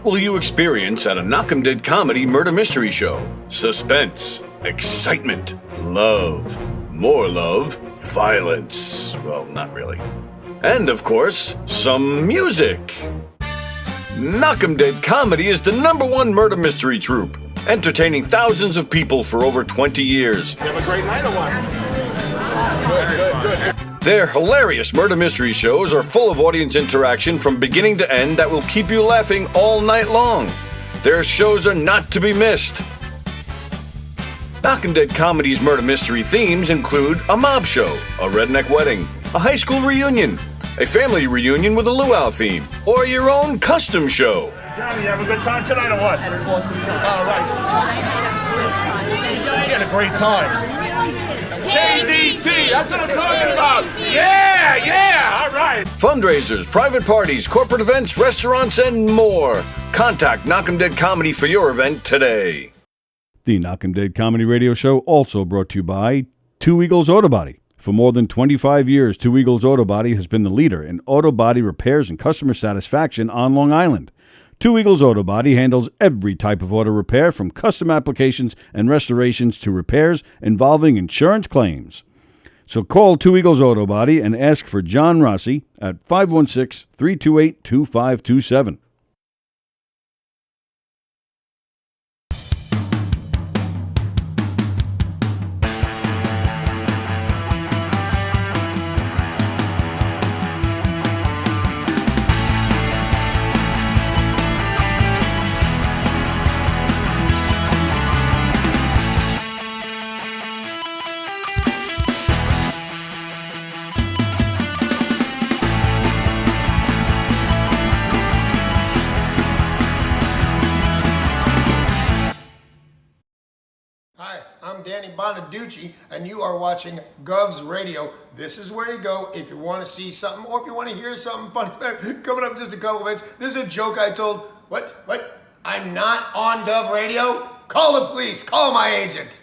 What will you experience at a Knock'em Dead comedy murder mystery show? Suspense, excitement, love, more love, violence. Well, not really. And of course, some music. Knock'em Dead Comedy is the #1 murder mystery troupe, entertaining thousands of people for over 20 years. You have a great night or what? Absolutely. Good. Their hilarious murder mystery shows are full of audience interaction from beginning to end that will keep you laughing all night long. Their shows are not to be missed. Knock'em Dead Comedy's murder mystery themes include a mob show, a redneck wedding, a high school reunion, a family reunion with a luau theme, or your own custom show. Johnny, you have a good time tonight or what? I had an awesome time. All right. She had a great time. KDC, that's what I'm talking about. Yeah, all right. Fundraisers, private parties, corporate events, restaurants, and more. Contact Knock'em Dead Comedy for your event today. The Knock'em Dead Comedy Radio Show also brought to you by Two Eagles Auto Body. For more than 25 years, Two Eagles Auto Body has been the leader in auto body repairs and customer satisfaction on Long Island. Two Eagles Auto Body handles every type of auto repair, from custom applications and restorations to repairs involving insurance claims. So call Two Eagles Auto Body and ask for John Rossi at 516-328-2527. I'm Danny Bonaducci, and you are watching Gov's Radio. This is where you go if you want to see something, or if you want to hear something funny. Coming up in just a couple minutes, this is a joke I told. What? I'm not on Gov Radio? Call the police. Call my agent.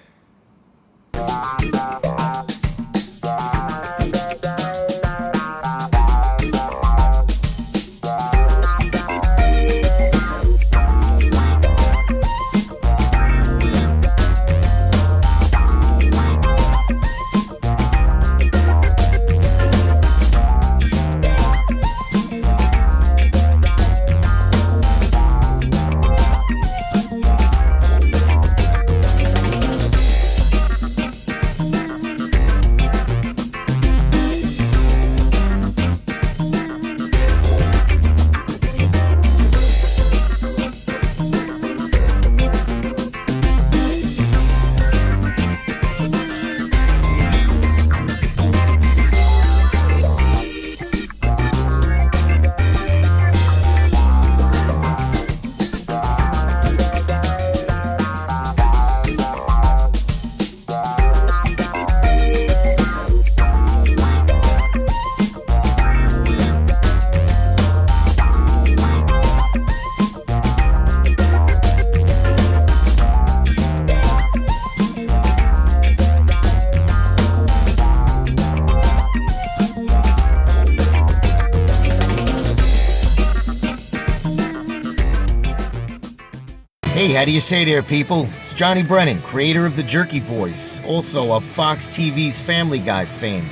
Hey, how do you say there, people? It's Johnny Brennan, creator of the Jerky Boys, also of Fox TV's Family Guy fame.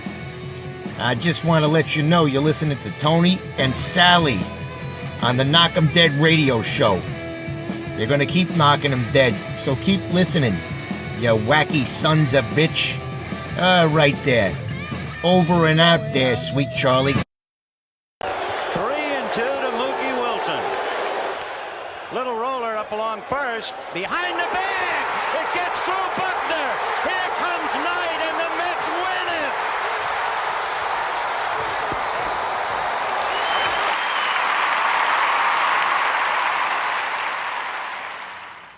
I just want to let you know you're listening to Tony and Sally on the Knock'em Dead radio show. They're gonna keep knocking them dead, so keep listening, you wacky sons of bitch. Right there. Over and out there, sweet Charlie. 3-2 to Mookie Wilson. Little roller up along first, behind the bag. It gets through Buckner. Here comes Knight, and the Mets win it.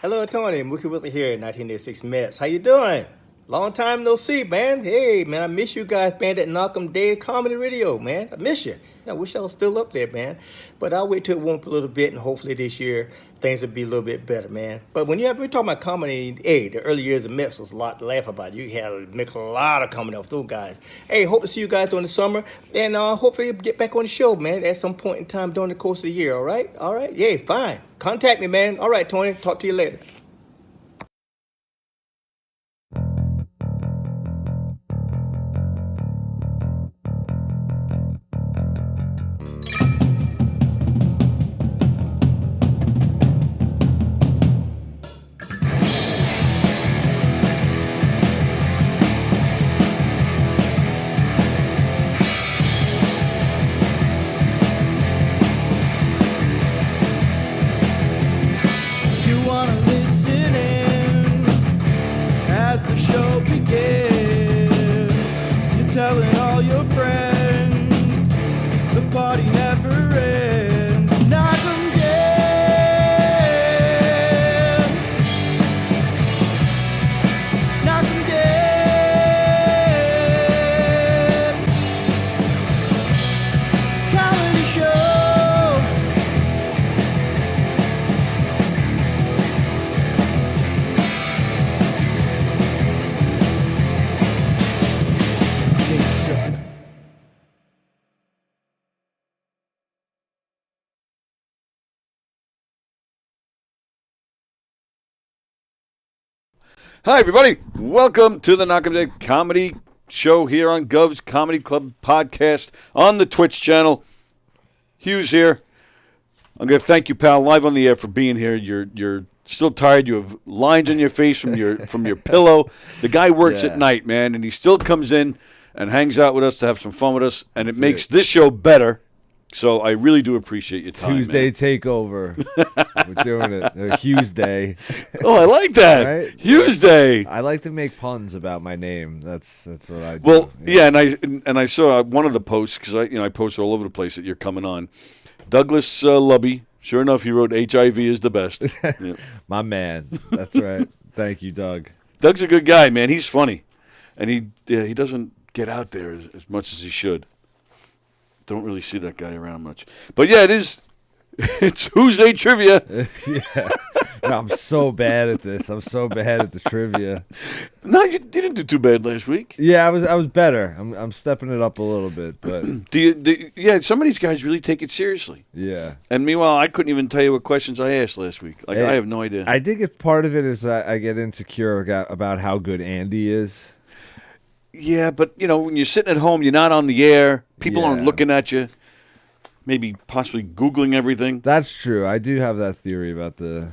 Hello, Tony. Mookie Wilson here, 1986 Mets. How you doing? Long time no see, man. Hey, man, I miss you guys, man, at Knock'em Dead Comedy Radio, man. I miss you. I wish I was still up there, man. But I'll wait till it warms up a little bit, and hopefully this year things will be a little bit better, man. But when we're talking about comedy, hey, the early years of Mets was a lot to laugh about. You had to make a lot of comedy off those guys. Hey, hope to see you guys during the summer, and hopefully get back on the show, man, at some point in time during the course of the year, all right? All right? Yeah, fine. Contact me, man. All right, Tony. Talk to you later. Hi, everybody. Welcome to the Knock'em Dead Comedy Show here on Gov's Comedy Club podcast on the Twitch channel. Hugh's here. I'm going to thank you, pal, live on the air for being here. You're still tired. You have lines on your face from your pillow. The guy works at night, man, and he still comes in and hangs out with us to have some fun with us, and it makes this show better. So I really do appreciate your time, Tuesday takeover. We're doing it. Hugh's Day. Oh, I like that. Right? Hugh's Day. I like to make puns about my name. That's what I do. Well, and I saw one of the posts because I post all over the place that you're coming on. Douglas Lubby. Sure enough, he wrote HIV is the best. Yeah. My man. That's right. Thank you, Doug. Doug's a good guy, man. He's funny, and he doesn't get out there as much as he should. Don't really see that guy around much. But yeah, it's Who's Day Trivia. Yeah. No, I'm so bad at this. I'm so bad at the trivia. No, you didn't do too bad last week. Yeah, I was better. I'm stepping it up a little bit, but some of these guys really take it seriously. Yeah. And meanwhile, I couldn't even tell you what questions I asked last week. I have no idea. I think if part of it is I get insecure about how good Andy is. Yeah, but, when you're sitting at home, you're not on the air. People aren't looking at you. Maybe possibly Googling everything. That's true. I do have that theory about the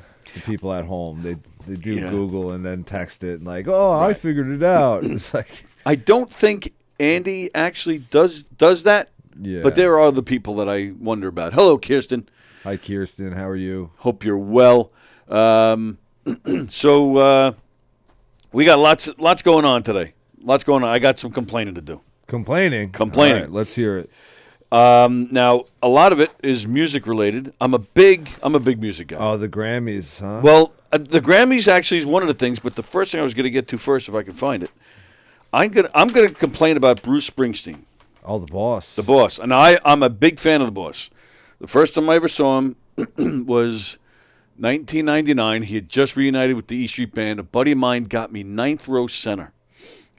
people at home. They do Google and then text it and right. I figured it out. It's like I don't think Andy actually does that. Yeah. But there are other people that I wonder about. Hello, Kirsten. Hi, Kirsten. How are you? Hope you're well. So we got lots going on today. Lots going on. I got some complaining to do. Complaining? All right, let's hear it. Now, a lot of it is music related. I'm a big music guy. Oh, the Grammys, huh? Well, the Grammys actually is one of the things, but the first thing I was going to get to first, if I can find it, I'm gonna complain about Bruce Springsteen. Oh, the boss. The boss. And I'm a big fan of the boss. The first time I ever saw him was 1999. He had just reunited with the E Street Band. A buddy of mine got me 9th row center.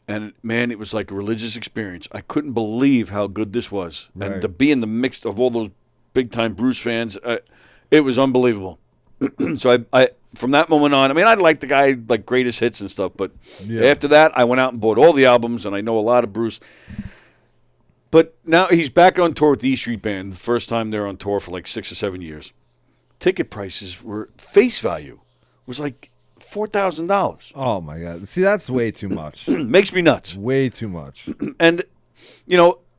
And, man, it was like a religious experience. I couldn't believe how good this was. Right. And to be in the mix of all those big-time Bruce fans, it was unbelievable. So I from that moment on, I liked the guy, like greatest hits and stuff. But after that, I went out and bought all the albums, and I know a lot of Bruce. But now he's back on tour with the E Street Band. The first time they're on tour for like 6 or 7 years. Ticket prices were face value. Was like $4,000. Oh, my God. See, that's way too much. Makes me nuts. Way too much. And,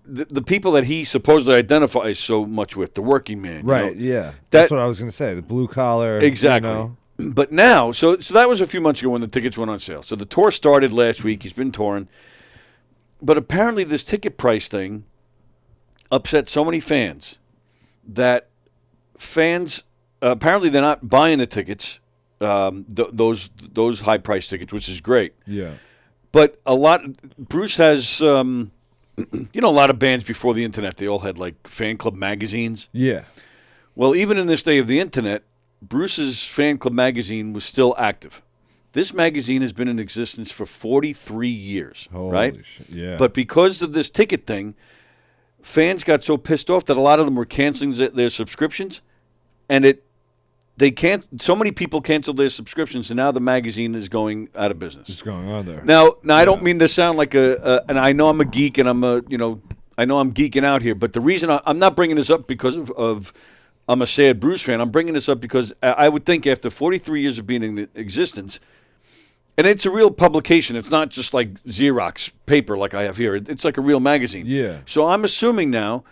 the people that he supposedly identifies so much with, the working man. Right, yeah. That's what I was going to say. The blue collar. Exactly. But now, so that was a few months ago when the tickets went on sale. So the tour started last week. He's been touring. But apparently this ticket price thing upset so many fans that apparently they're not buying the tickets. Those high price tickets, which is great. Yeah. But Bruce has, a lot of bands before the internet, they all had like fan club magazines. Yeah. Well, even in this day of the internet, Bruce's fan club magazine was still active. This magazine has been in existence for 43 years, right? Yeah. But because of this ticket thing, fans got so pissed off that a lot of them were canceling their subscriptions, and so many people canceled their subscriptions, and now the magazine is going out of business. What's going on there? Now I don't mean to sound like and I know I'm a geek, and I know I'm geeking out here, but the reason I'm not bringing this up because of I'm a sad Bruce fan. I'm bringing this up because I would think after 43 years of being in existence, and it's a real publication. It's not just like Xerox paper like I have here. It's like a real magazine. Yeah. So I'm assuming now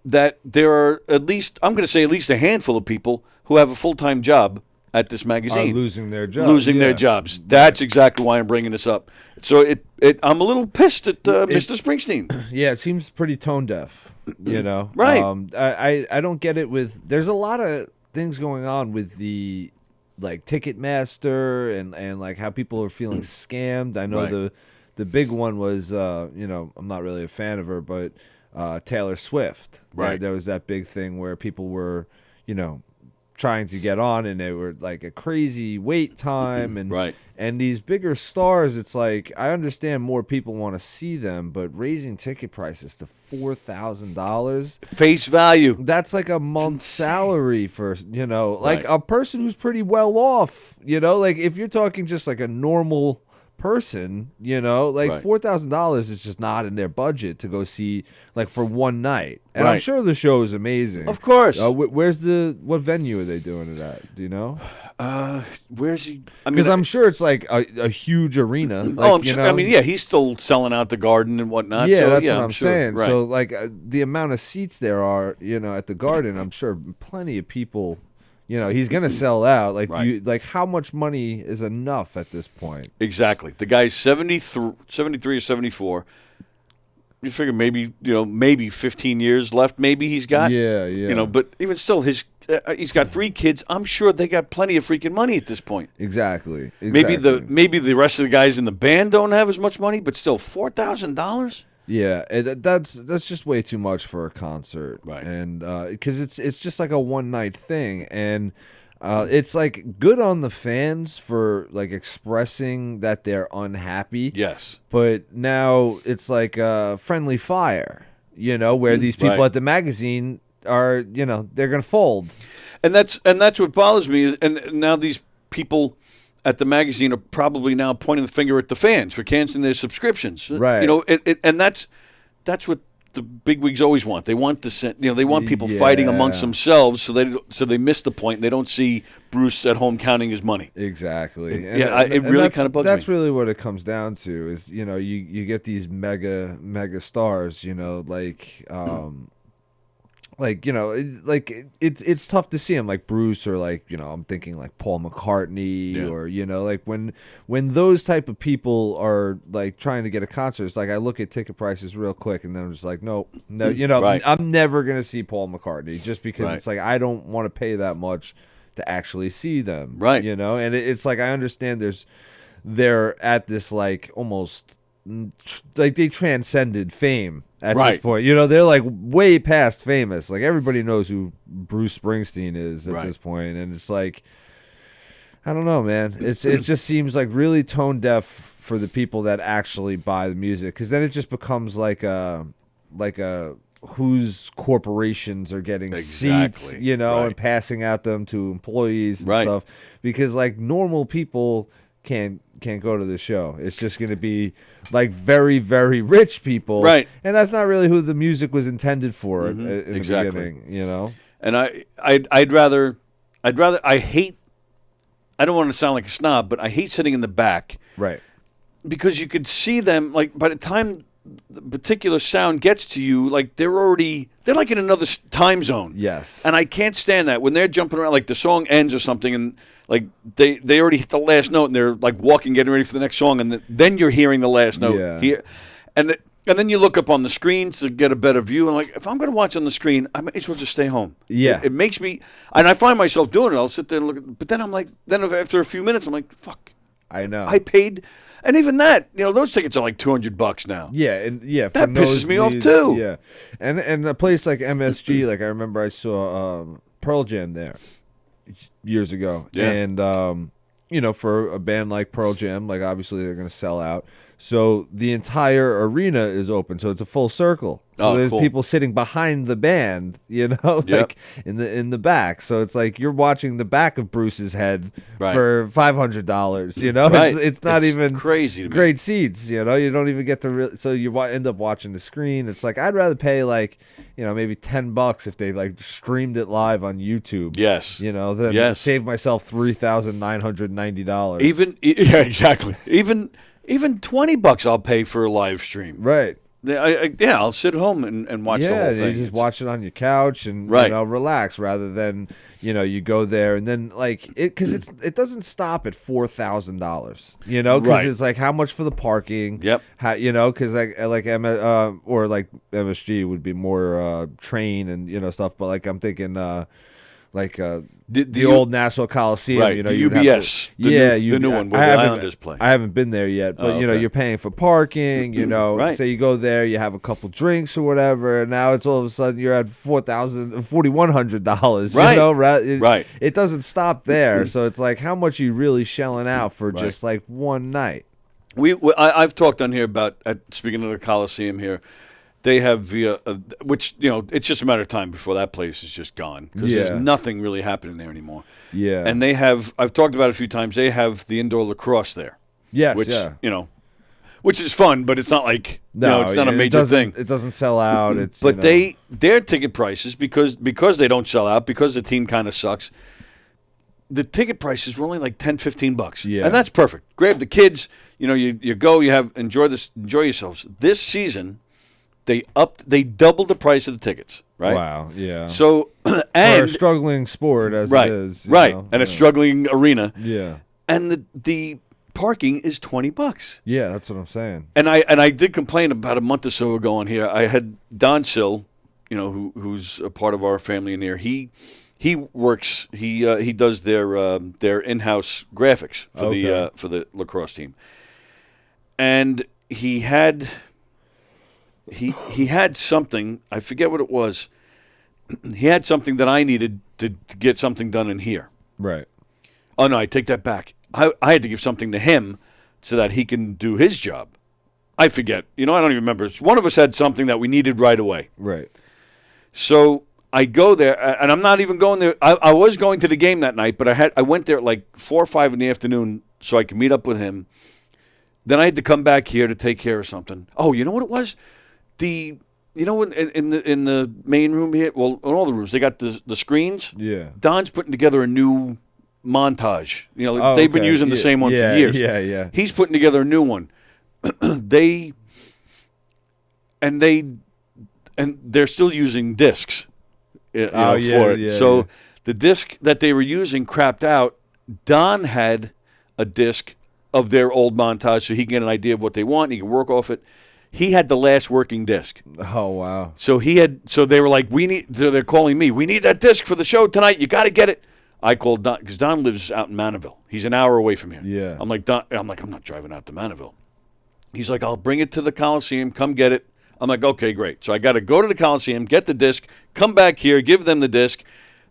that there are at least a handful of people who have a full-time job at this magazine. Losing their jobs. Losing their jobs. That's exactly why I'm bringing this up. So I'm a little pissed at Mr. Springsteen. Yeah, it seems pretty tone deaf, Right. I don't get it there's a lot of things going on with the like Ticketmaster and like how people are feeling scammed. I know the big one was I'm not really a fan of her, but Taylor Swift. Right. There was that big thing where people were, trying to get on, and they were like a crazy wait time, and Right. And these bigger stars, it's like I understand more people want to see them, but raising ticket prices to $4,000 Face value. that's like a month's salary for like a person who's pretty well off. Like if you're talking just like a normal person, like Right. $4,000 is just not in their budget to go see like for one night. And I'm Right. sure the show is amazing. Of course. What venue are they doing it at? Do you know? Where's he? Because I'm sure it's like a huge arena. Like, I'm sure. I mean, yeah, he's still selling out the Garden and whatnot. Yeah, so, that's yeah, what I'm sure. saying. Right. So, like, the amount of seats there are, at the Garden, I'm sure plenty of people. He's gonna sell out. Like, Right. how much money is enough at this point? Exactly. The guy's 73 or 74. You figure maybe 15 years left. Maybe he's got. Yeah. But even still, he's got 3 kids. I'm sure they got plenty of freaking money at this point. Exactly. Maybe the rest of the guys in the band don't have as much money, but still $4,000. Yeah, that's just way too much for a concert, Right. And because it's just like a one night thing, and it's like good on the fans for like expressing that they're unhappy. Yes. But now it's like friendly fire, where these people Right. at the magazine are, they're gonna fold. And that's what bothers me. And now these people at the magazine are probably now pointing the finger at the fans for canceling their subscriptions. Right. And that's what the bigwigs always want. They want they want people fighting amongst themselves, so they miss the point. And they don't see Bruce at home counting his money. Exactly. It really kind of bugs me. That's really what it comes down to. Is you get these mega stars. It's tough to see him like Bruce or like I'm thinking like Paul McCartney or like when those type of people are like trying to get a concert, it's like I look at ticket prices real quick and then I'm just like no Right. I'm never gonna see Paul McCartney just because Right. it's like I don't want to pay that much to actually see them, Right. And it's like I understand they're at this like almost like they transcended fame at Right. this point. They're like way past famous. Like everybody knows who Bruce Springsteen is at Right. this point, and it's like I don't know, man. It just seems like really tone deaf for the people that actually buy the music, because then it just becomes like a whose corporations are getting seats, Exactly. and Right. passing out them to employees and Right. stuff, because like normal people can't go to the show. It's just going to be like very, very rich people. Right. And that's not really who the music was intended for in Exactly. the beginning, And I'd rather I hate. I don't want to sound like a snob, but I hate sitting in the back. Right. Because you could see them, like, by the time the particular sound gets to you, like, they're like in another time zone. Yes. And I can't stand that. When they're jumping around, like, the song ends or something, and, like, they already hit the last note, and they're, like, walking, getting ready for the next song, and then you're hearing the last note. Yeah. Here. And then you look up on the screen to get a better view, and, like, if I'm going to watch on the screen, I may as well just stay home. Yeah. It makes me, and I find myself doing it. I'll sit there and look, but then I'm like, after a few minutes, I'm like, fuck. I know. I paid, and even that, those tickets are like $200 now. Yeah, and that pisses me off too. Yeah, and a place like MSG, like I remember I saw Pearl Jam there years ago, and for a band like Pearl Jam, like obviously they're gonna sell out. So the entire arena is open, so it's a full circle. So there's people sitting behind the band, like in the back. So it's like you're watching the back of Bruce's head for $500. Right. It's not even crazy. Great seats. You don't even get to. So you end up watching the screen. It's like I'd rather pay like maybe $10 if they like streamed it live on YouTube. Yes. Than save myself $3,990. Exactly. Even $20 I'll pay for a live stream. Right. I'll sit at home and watch the whole thing. You just watch it on your couch and relax rather than you go there and then like it because it doesn't stop at $4,000. Because it's like how much for the parking. Yep. How because like or like MSG would be more train and stuff, but like I'm thinking the old Nassau Coliseum, right? The UBS, the new one where the Islanders play. I haven't been there yet, but you're paying for parking. Right. Say you go there, you have a couple drinks or whatever, and now it's all of a sudden you're at $4,100. Right. Right. It doesn't stop there, so it's like how much you really shelling out for just like one night. I've talked on here about speaking of the Coliseum here. They have which it's just a matter of time before that place is just gone because there's nothing really happening there anymore. Yeah, and they have. I've talked about it a few times. They have the indoor lacrosse there. Yes, which which is fun, but it's not like it's not a major thing. It doesn't sell out. It's but their ticket prices because they don't sell out because the team kind of sucks. The ticket prices were only like $10-15. Yeah, and that's perfect. Grab the kids. You go. You enjoy yourselves. This season. They doubled the price of the tickets, right? Wow, yeah. So for a struggling sport as it is, and a struggling arena, yeah. And the parking is $20. Yeah, that's what I'm saying. And I did complain about a month or so ago on here. I had Don Sill, who's a part of our family in here. He works. He does their in-house graphics for the lacrosse team, and he had something, I forget what it was. He had something that I needed to get something done in here. Right. Oh, no, I take that back. I had to give something to him so that he can do his job. I forget. I don't even remember. One of us had something that we needed right away. Right. So I go there, and I'm not even going there. I was going to the game that night, but I went there at like 4 or 5 in the afternoon so I could meet up with him. Then I had to come back here to take care of something. Oh, you know what it was? In the main room here, well, in all the rooms, they got the screens. Yeah. Don's putting together a new montage. They've been using the same one for years. Yeah. He's putting together a new one. They're still using discs. For it. Yeah, so the disc that they were using crapped out. Don had a disc of their old montage, so he can get an idea of what they want. He can work off it. He had the last working disc. Oh, wow. So they were like, they're calling me. We need that disc for the show tonight. You got to get it. I called Don because Don lives out in Manaville. He's an hour away from here. Yeah. I'm like, I'm not driving out to Manaville. He's like, I'll bring it to the Coliseum. Come get it. I'm like, okay, great. So I got to go to the Coliseum, get the disc, come back here, give them the disc,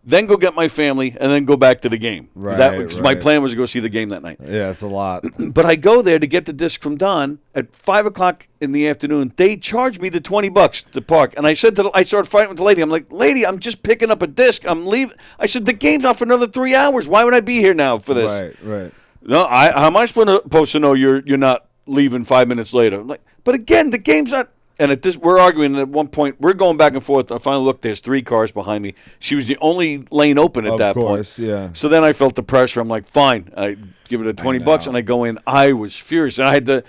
then go get my family, and then go back to the game. Right. Because my plan was to go see the game that night. Yeah, it's a lot. But I go there to get the disc from Don at 5 o'clock in the afternoon. They charge me the $20 to park. And I started fighting with the lady. I'm like, lady, I'm just picking up a disc. I'm leaving. I said, the game's not for another 3 hours. Why would I be here now for this? Right. No, how am I supposed to know you're not leaving 5 minutes later? I'm like, but again, the game's not. And we're arguing. At one point, we're going back and forth. I finally looked. There's 3 cars behind me. She was the only lane open at that point. Yeah. So then I felt the pressure. I'm like, fine. I give it a $20, and I go in. I was furious. And I had to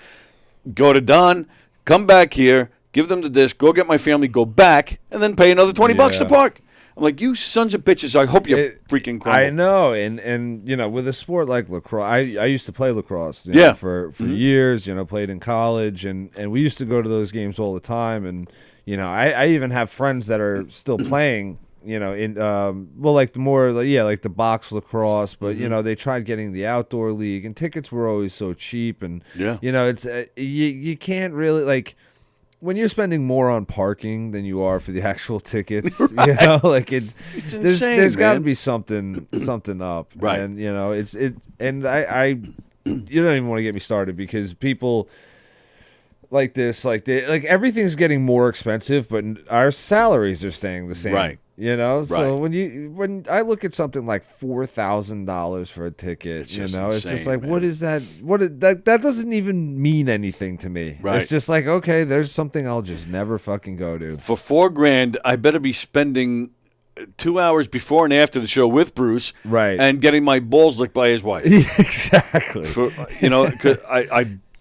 go to Don, come back here, give them the disc, go get my family, go back, and then pay another $20 to park. I'm like, you sons of bitches. I hope you freaking crumble. I know, and with a sport like lacrosse, I used to play lacrosse. For years. Played in college, and we used to go to those games all the time. And I even have friends that are still playing in like the more like the box lacrosse, but they tried getting the outdoor league, and tickets were always so cheap, and it's you can't really like. When you're spending more on parking than you are for the actual tickets, like it's insane. There's got to be something up, right? And and I you don't even want to get me started because people like this, like everything's getting more expensive, but our salaries are staying the same, right? So when I look at something like $4,000 for a ticket, it's insane, it's just like, man. what is that? That doesn't even mean anything to me. Right. It's just like, okay, there's something I'll just never fucking go to. For $4,000, I better be spending 2 hours before and after the show with Bruce, right, and getting my balls licked by his wife. Exactly. Cause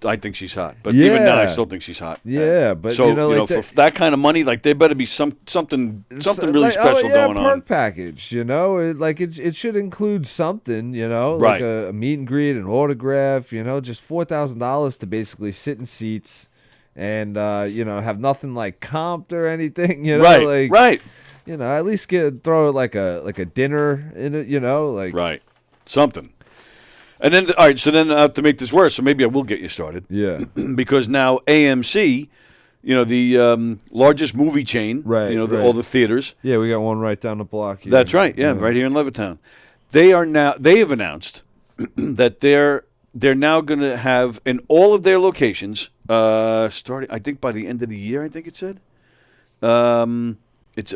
I think she's hot, but even now I still think she's hot. Yeah, but so for that kind of money, like there better be something really special going on. Park package, it should include something, right. like a meet and greet, an autograph, just $4,000 to basically sit in seats, and have nothing like comped or anything, right, right. At least throw like a dinner in it, like right, something. And then, all right, so then to make this worse, so maybe I will get you started. Yeah. Because now AMC, the largest movie chain, right, all the theaters. Yeah, we got one right down the block here. That's right, yeah, right here in Levittown. They have announced that they're now going to have in all of their locations, starting, I think by the end of the year, I think it said.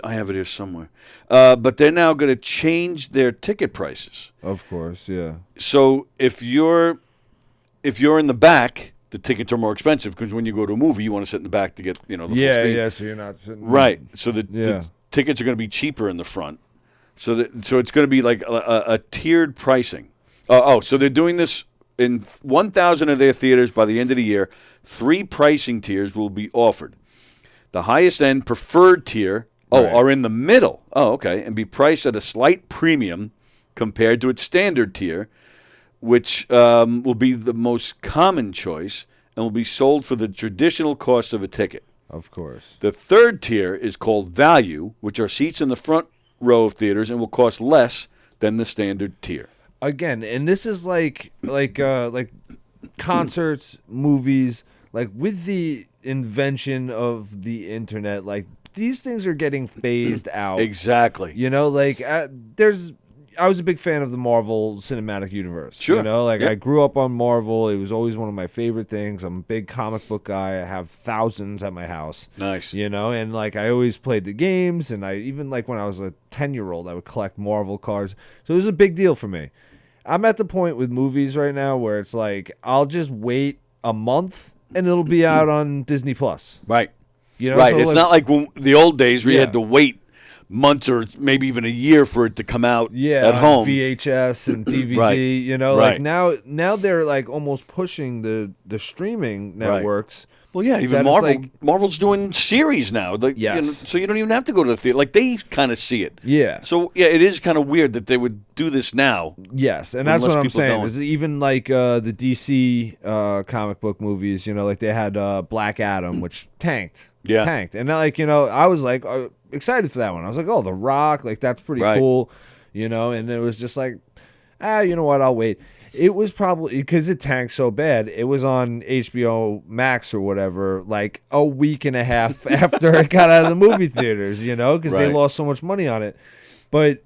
I have it here somewhere. But they're now going to change their ticket prices. Of course, yeah. So if you're in the back, the tickets are more expensive because when you go to a movie, you want to sit in the back to get the full screen. Yeah. So you're not sitting right. So the tickets are going to be cheaper in the front. So it's going to be like a tiered pricing. So they're doing this in 1,000 of their theaters by the end of the year. 3 pricing tiers will be offered. The highest end preferred tier. Are in the middle. Okay. And be priced at a slight premium compared to its standard tier, which will be the most common choice and will be sold for the traditional cost of a ticket. Of course. The third tier is called value, which are seats in the front row of theaters and will cost less than the standard tier. Again, and this is like concerts, movies, like with the invention of the internet, like these things are getting phased out. Exactly. I was a big fan of the Marvel Cinematic Universe. Sure. I grew up on Marvel. It was always one of my favorite things. I'm a big comic book guy. I have thousands at my house. Nice. And I always played the games, and I even when I was a 10-year-old, I would collect Marvel cards. So it was a big deal for me. I'm at the point with movies right now where it's like I'll just wait a month and it'll be out on Disney Plus. Right. Right. So it's not like the old days where you had to wait months or maybe even a year for it to come out at home. VHS and DVD, right. like now they're like almost pushing the streaming networks. Right. Well, yeah, even Marvel's doing series now. So you don't even have to go to the theater. Like they kind of see it. Yeah. So yeah, it is kind of weird that they would do this now. Yes, and that's what I'm saying. Is even like the DC comic book movies, like they had Black Adam, which tanked. Yeah. Tanked. And I was like excited for that one. I was like, oh, The Rock, like that's pretty cool, and it was just like, you know what, I'll wait. It was probably because it tanked so bad. It was on HBO Max or whatever, like a week and a half after it got out of the movie theaters, because they lost so much money on it. But,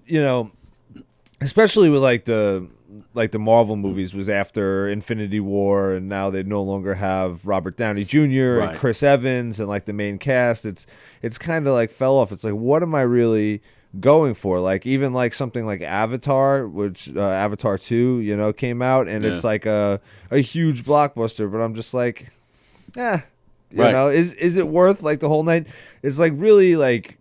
especially with like the Marvel movies was after Infinity War, and now they no longer have Robert Downey Jr. and Chris Evans and like the main cast. It's kind of like fell off. It's like, what am I really going for? Like even like something like Avatar, which Avatar 2, came out, and it's like a huge blockbuster, but I'm just like, is it worth like the whole night? It's like really like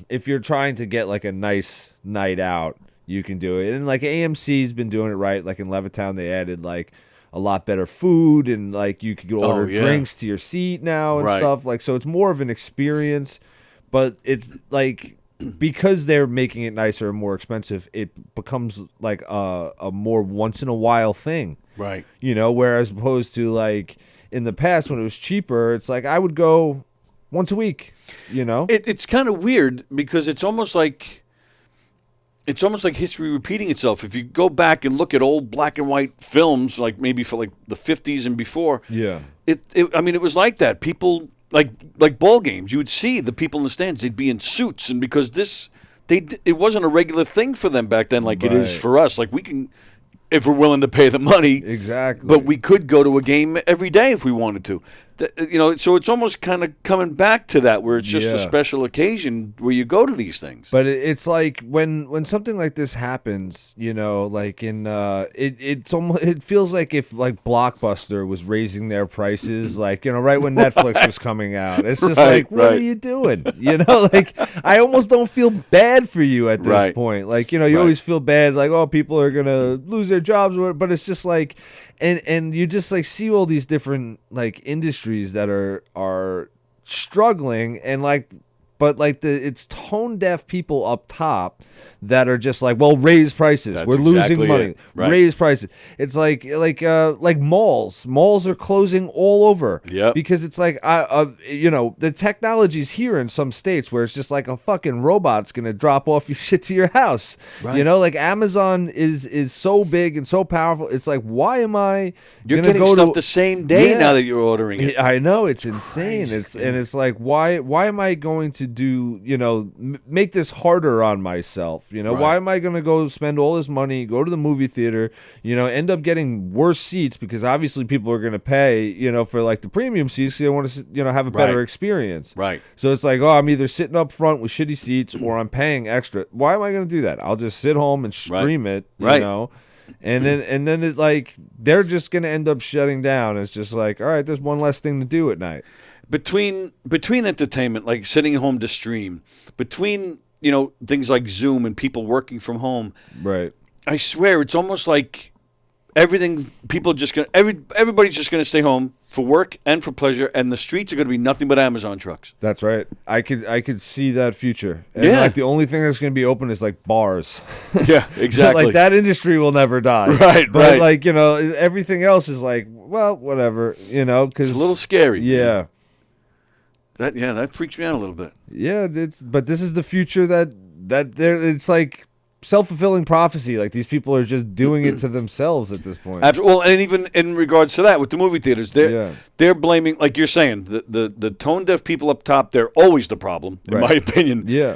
if you're trying to get like a nice night out, you can do it. And like AMC's been doing it right. Like in Levittown, they added like a lot better food, and like you could order drinks to your seat now and stuff. Like so, it's more of an experience. But it's like because they're making it nicer and more expensive, it becomes like a more once in a while thing. Right. Whereas opposed to like in the past when it was cheaper, it's like I would go once a week. It's kind of weird because it's almost like it's almost like history repeating itself. If you go back and look at old black and white films, like maybe for like the 50s and before, it was like that. People like ball games. You would see the people in the stands. They'd be in suits, and because it wasn't a regular thing for them back then, like it is for us. Like we can, if we're willing to pay the money, exactly. But we could go to a game every day if we wanted to. So it's almost kind of coming back to that, where it's just a special occasion where you go to these things. But it's like when something like this happens, like in it feels like if like Blockbuster was raising their prices, like right when Netflix was coming out. It's just like, what are you doing? Like I almost don't feel bad for you at this point. Like you always feel bad, like people are gonna lose their jobs, but it's just like. And you just like see all these different like industries that are struggling and but it's tone deaf people up top that are just like, well, raise prices. We're losing money. Raise prices. It's like malls. Malls are closing all over. Yep. Because it's like the technology's here in some states where it's just like a fucking robot's gonna drop off your shit to your house. Right. Like Amazon is so big and so powerful. It's like, why am I? You're getting stuff the same day now that you're ordering it. I know, it's insane. It's like, why am I going to do make this harder on myself? Why am I going to go spend all this money, go to the movie theater, end up getting worse seats because obviously people are going to pay, for like the premium seats. So they want to, have a better experience. Right. So it's like, I'm either sitting up front with shitty seats or I'm paying extra. Why am I going to do that? I'll just sit home and stream it, you know? And then it like they're just going to end up shutting down. It's just like, all right, there's one less thing to do at night. Between entertainment, like sitting home to stream, between things like Zoom and people working from home, right? I swear it's almost like everybody's just gonna stay home for work and for pleasure, and the streets are gonna be nothing but Amazon trucks. That's right. I could see that future. And like the only thing that's gonna be open is like bars. Yeah, exactly. Like that industry will never die. Right, but like everything else is like, well, whatever. Because it's a little scary. Yeah. That freaks me out a little bit. Yeah, but this is the future that it's like self-fulfilling prophecy. Like these people are just doing it to themselves at this point. Well, and even in regards to that, with the movie theaters, they're blaming, like you're saying, the tone deaf people up top. They're always the problem, in my opinion. Yeah.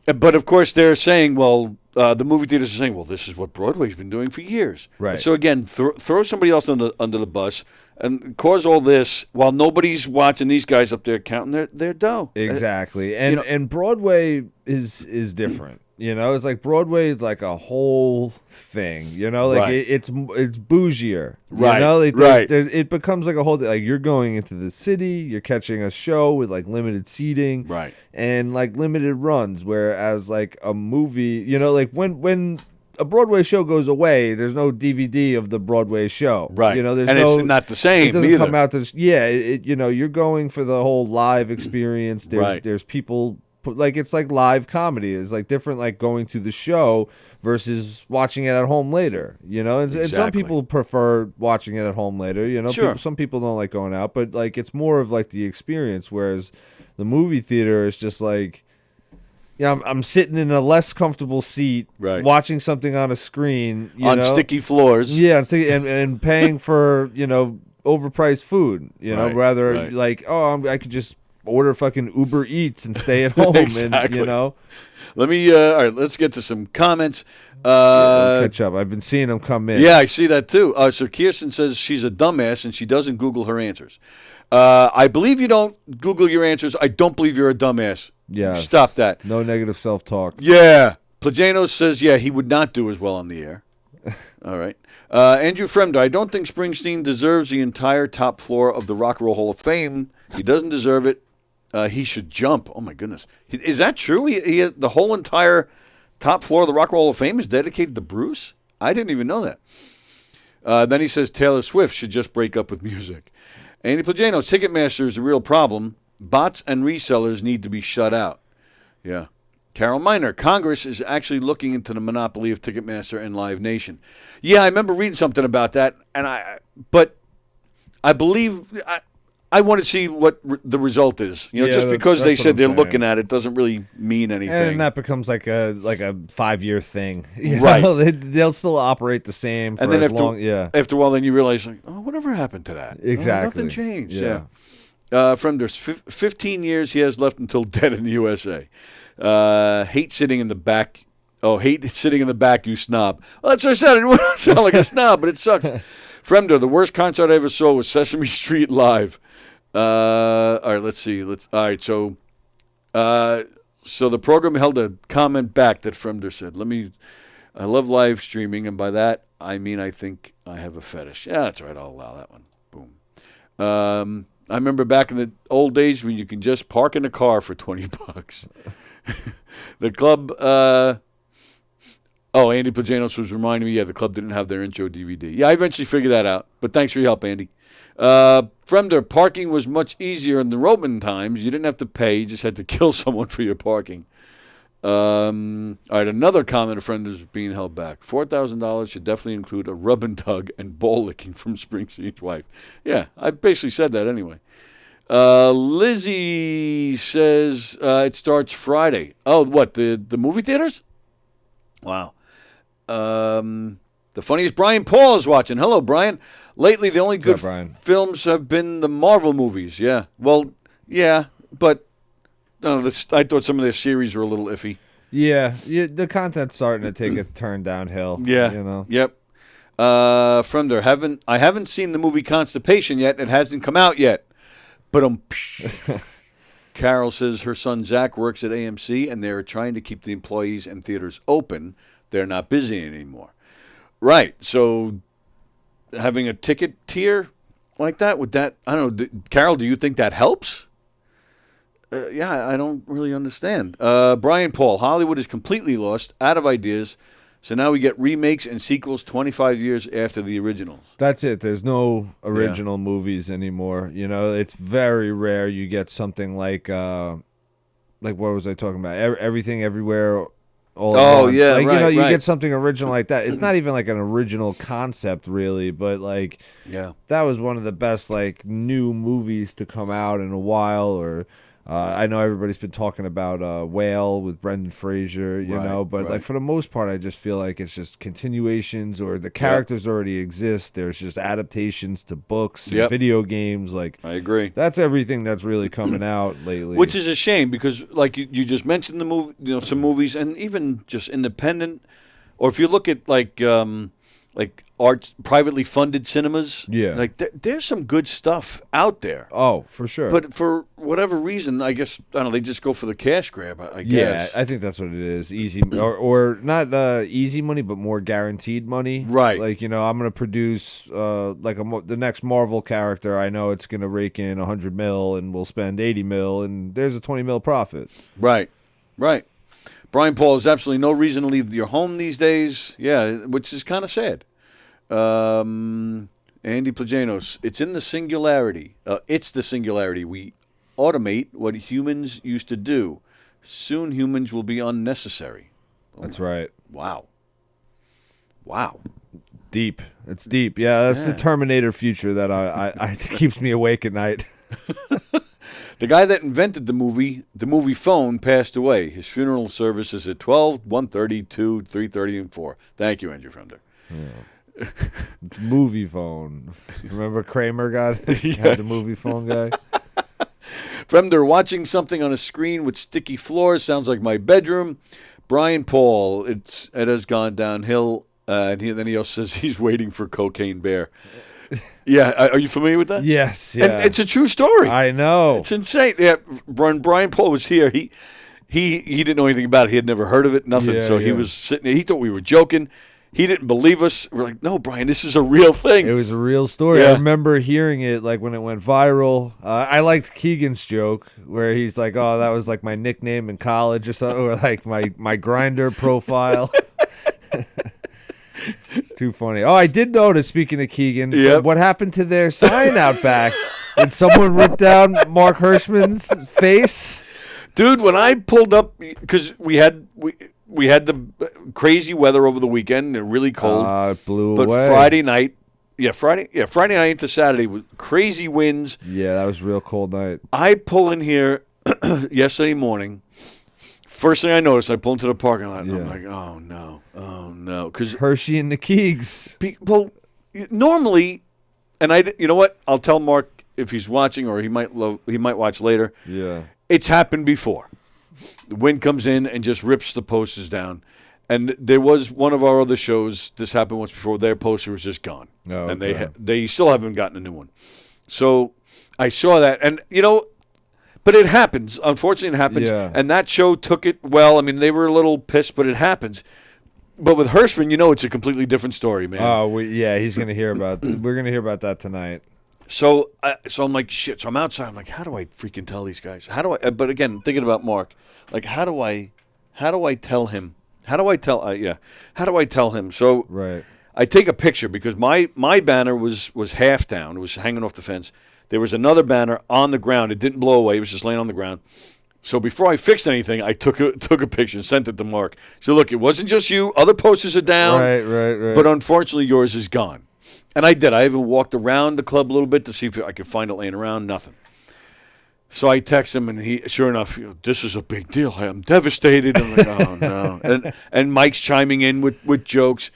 But of course they're saying, well, the movie theaters are saying, well, this is what Broadway's been doing for years. Right. So again, throw somebody else under the bus and cause all this while nobody's watching these guys up there counting their dough. Exactly. And Broadway is different. It's like Broadway is like a whole thing. It's bougier. Right. It becomes like a whole thing. Like you're going into the city, you're catching a show with like limited seating, right, and like limited runs. Whereas like a movie, like when a Broadway show goes away, there's no DVD of the Broadway show. Right. There's it's not the same. It doesn't either. come out to you're going for the whole live experience. There's people. Like it's like live comedy is like different, like going to the show versus watching it at home later, and some people prefer watching it at home later, Sure. Some people don't like going out, but like it's more of like the experience, whereas the movie theater is just like, I'm sitting in a less comfortable seat, watching something on a screen on sticky floors, and paying for overpriced food, like I could just order fucking Uber Eats and stay at home. Exactly. And let me all right, let's get to some comments. Catch up. I've been seeing them come in. Yeah, I see that too. So Kirsten says she's a dumbass and she doesn't Google her answers. I believe you don't Google your answers. I don't believe you're a dumbass. Yeah, stop that. No negative self-talk. Yeah, Plagano says he would not do as well on the air. All right. Andrew Fremda, I don't think Springsteen deserves the entire top floor of the Rock and Roll Hall of Fame. He doesn't deserve it. He should jump. Oh, my goodness. Is that true? He the whole entire top floor of the Rock and Roll Hall of Fame is dedicated to Bruce? I didn't even know that. Then he says Taylor Swift should just break up with music. Andy Plagano's Ticketmaster is a real problem. Bots and resellers need to be shut out. Yeah. Carol Miner, Congress is actually looking into the monopoly of Ticketmaster and Live Nation. Yeah, I remember reading something about that, but I believe I want to see what the result is. You know, just because they said they're looking at it doesn't really mean anything. And that becomes like a 5-year thing, right? They'll still operate the same. For and then after a while, then you realize, like, oh, whatever happened to that? Exactly, nothing changed. Yeah. From there's 15 years he has left until dead in the USA. Hate sitting in the back. Oh, hate sitting in the back, you snob. Well, that's what I said. I didn't want to sound like a snob, but it sucks. Fremder, the worst concert I ever saw was Sesame Street Live. All right, let's see. All right, so the program held a comment back that Fremder said, I love live streaming, and by that, I mean I think I have a fetish. Yeah, that's right. I'll allow that one. Boom. I remember back in the old days when you can just park in a car for $20. The club... Andy Plajanos was reminding me, the club didn't have their intro DVD. Yeah, I eventually figured that out, but thanks for your help, Andy. Fremder, parking was much easier in the Roman times. You didn't have to pay. You just had to kill someone for your parking. All right, another comment of Fremder's being held back. $4,000 should definitely include a rub and tug and ball licking from Springsteen's wife. Yeah, I basically said that anyway. Lizzie says it starts Friday. Oh, what, the movie theaters? Wow. The funniest Brian Paul is watching. Hello, Brian. Lately, the only good films have been the Marvel movies. Yeah. Well, yeah, but I thought some of their series were a little iffy. Yeah, the content's starting to take a turn downhill. Yeah. You know. Yep. Fremder, I haven't seen the movie Constipation yet. It hasn't come out yet. But Carol says her son Zach works at AMC, and they're trying to keep the employees and theaters open. They're not busy anymore. Right. So having a ticket tier like that, would that, I don't know, Carol, do you think that helps? Yeah, I don't really understand. Brian Paul, Hollywood is completely lost, out of ideas. So now we get remakes and sequels 25 years after the originals. That's it. There's no original movies anymore. You know, it's very rare you get something like what was I talking about? Everything, Everywhere, All at Once. Yeah, like, right, you know, you right. get something original like that. It's not even like an original concept, really, but like, that was one of the best like new movies to come out in a while. Or I know everybody's been talking about Whale with Brendan Fraser, you know, but like for the most part, I just feel like it's just continuations, or the characters already exist. There's just adaptations to books, and video games. Like, I agree. That's everything that's really coming out lately. Which is a shame, because like you just mentioned the movie, you know, some movies, and even just independent, or if you look at like arts, privately funded cinemas, like there's some good stuff out there. Oh, for sure. But for whatever reason, I guess, I don't know, they just go for the cash grab, I guess. Yeah, I think that's what it is. Easy, or not easy money, but more guaranteed money. Right. Like, you know, I'm going to produce the next Marvel character. I know it's going to rake in $100 million, and we'll spend $80 million, and there's a $20 million profit. Right. Brian Paul, there's absolutely no reason to leave your home these days. Yeah, which is kind of sad. Andy Plajanos, it's in the singularity. It's the singularity. We automate what humans used to do. Soon humans will be unnecessary. That's right. Wow. Deep. It's deep. Yeah, that's the Terminator future that I keeps me awake at night. The guy that invented the movie phone, passed away. His funeral service is at 12, 1:30, 2, 3:30, and 4. Thank you, Andrew Fremder. Yeah. It's movie phone. Remember Kramer had the movie phone guy? Fremder, watching something on a screen with sticky floors sounds like my bedroom. Brian Paul, it has gone downhill. And then he also says he's waiting for Cocaine Bear. Yeah, are you familiar with that? Yes, yeah. And it's a true story. I know. It's insane. Yeah, when Brian Paul was here, he didn't know anything about it. He had never heard of it, nothing. So he was sitting there. He thought we were joking. He didn't believe us. We're like, no, Brian, this is a real thing. It was a real story. Yeah. I remember hearing it like when it went viral. I liked Keegan's joke where he's like, oh, that was like my nickname in college or something, or like my Grindr profile. It's too funny. Oh, I did notice, speaking of Keegan, so what happened to their sign out back? Did someone rip down Mark Hirschman's face? Dude, when I pulled up, because we had the crazy weather over the weekend and really cold. It blew but away. Friday night, Friday night into Saturday with crazy winds. Yeah, that was a real cold night. I pull in here yesterday morning. First thing I noticed, I pull into the parking lot, and I'm like, oh no, because Hershey and the Keegs. People normally, and you know what? I'll tell Mark if he's watching, or he might watch later. Yeah, it's happened before. The wind comes in and just rips the posters down. And there was one of our other shows. This happened once before. Their poster was just gone, and they still haven't gotten a new one. So I saw that, and but it happens. Unfortunately, it happens. Yeah. And that show took it well. I mean, they were a little pissed, but it happens. But with Hirschman, it's a completely different story, man. Oh, he's gonna hear about. We're gonna hear about that tonight. So I'm like, shit. So I'm outside. I'm like, how do I freaking tell these guys? How do I? But again, thinking about Mark, like, how do I tell him? How do I tell him? So right. I take a picture because my banner was half down. It was hanging off the fence. There was another banner on the ground. It didn't blow away. It was just laying on the ground. So before I fixed anything, I took a picture and sent it to Mark. So look, it wasn't just you. Other posters are down. Right. But unfortunately, yours is gone. And I did. I even walked around the club a little bit to see if I could find it laying around. Nothing. So I text him, and he, sure enough, this is a big deal. I'm devastated. I'm like, oh no. And Mike's chiming in with jokes,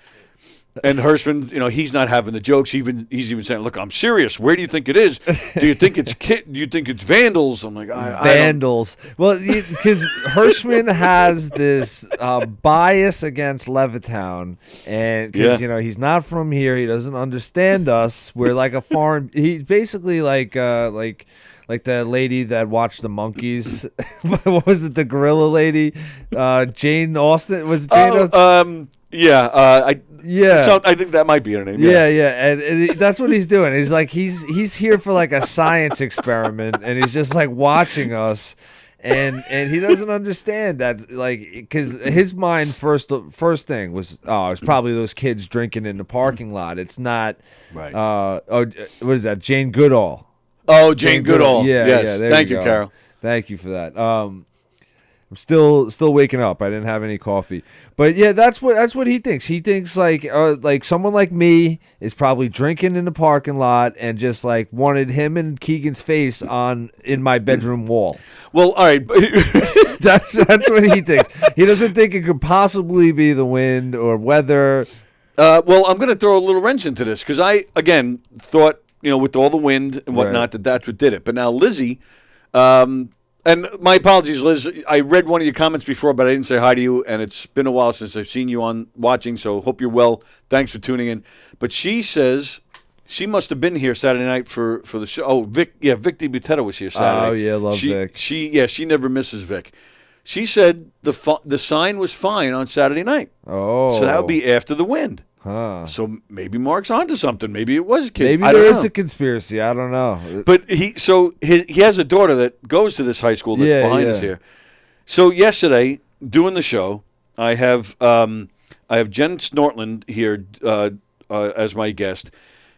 and Hirschman, he's not having the jokes. He's even saying, "Look, I'm serious. Where do you think it is? Do you think it's Do you think it's vandals?" I'm like, vandals. Well, because Hirschman has this bias against Levittown, and because he's not from here, he doesn't understand us. We're like a foreign. He's basically like the lady that watched the monkeys. What was it? The gorilla lady, Jane Austen. Was it Jane Austen? I think that might be her name. Yeah, and that's what he's doing. He's like he's here for like a science experiment, and he's just like watching us, and he doesn't understand that, like, because his mind first thing was, it's probably those kids drinking in the parking lot. It's not right. What is that? Jane Goodall. Oh, Jane Goodall. Yes. Thank you, Carol. Thank you for that. I'm still waking up. I didn't have any coffee, but yeah, that's what he thinks. He thinks like someone like me is probably drinking in the parking lot and just like wanted him and Keegan's face in my bedroom wall. Well, all right, that's what he thinks. He doesn't think it could possibly be the wind or weather. Well, I'm going to throw a little wrench into this because I again thought, with all the wind and whatnot, that's what did it. But now Lizzie, and my apologies, Liz, I read one of your comments before, but I didn't say hi to you, and it's been a while since I've seen you on watching, so hope you're well. Thanks for tuning in. But she says she must have been here Saturday night for the show. Oh, Vic DiButetto was here Saturday. Oh, yeah, love Vic. She never misses Vic. She said the sign was fine on Saturday night. Oh. So that would be after the wind. Huh. So maybe Mark's onto something. Maybe it was kids. Maybe there is a conspiracy. I don't know. But he has a daughter that goes to this high school that's behind us here. So yesterday, doing the show, I have Jen Snortland here as my guest.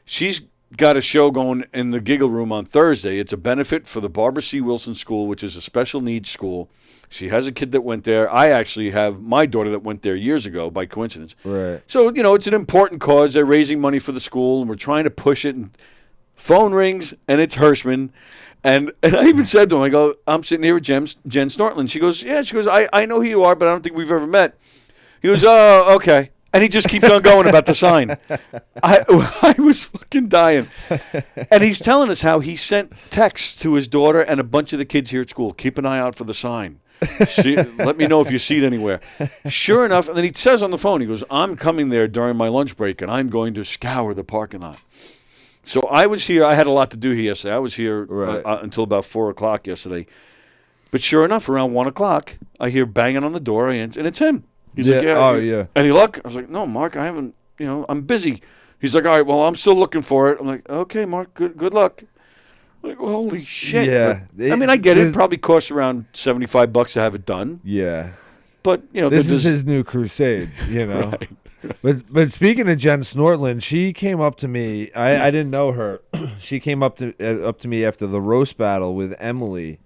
She's got a show going in the Giggle Room on Thursday. It's a benefit for the Barbara C. Wilson School, which is a special needs school. She has a kid that went there. I actually have my daughter that went there years ago by coincidence. Right. So, it's an important cause. They're raising money for the school, and we're trying to push it. And phone rings, and it's Hirschman. And I even said to him, I go, I'm sitting here with Jen Snortland. She goes, I know who you are, but I don't think we've ever met. He goes, oh, okay. And he just keeps on going about the sign. I was fucking dying. And he's telling us how he sent texts to his daughter and a bunch of the kids here at school. Keep an eye out for the sign. Let me know if you see it anywhere. Sure enough, and then he says on the phone, he goes, I'm coming there during my lunch break, and I'm going to scour the parking lot. So I was here. I had a lot to do here yesterday. I was here until about 4 o'clock yesterday. But sure enough, around 1 o'clock, I hear banging on the door, and it's him. He's like, yeah. Any luck? I was like, no, Mark, I haven't, I'm busy. He's like, all right, well, I'm still looking for it. I'm like, okay, Mark, good luck. I'm like, holy shit. Yeah. But, I get it. It probably costs around $75 to have it done. Yeah. But, this is his new crusade, Right. But speaking of Jen Snortland, she came up to me. I didn't know her. She came up to me after the roast battle with Emily,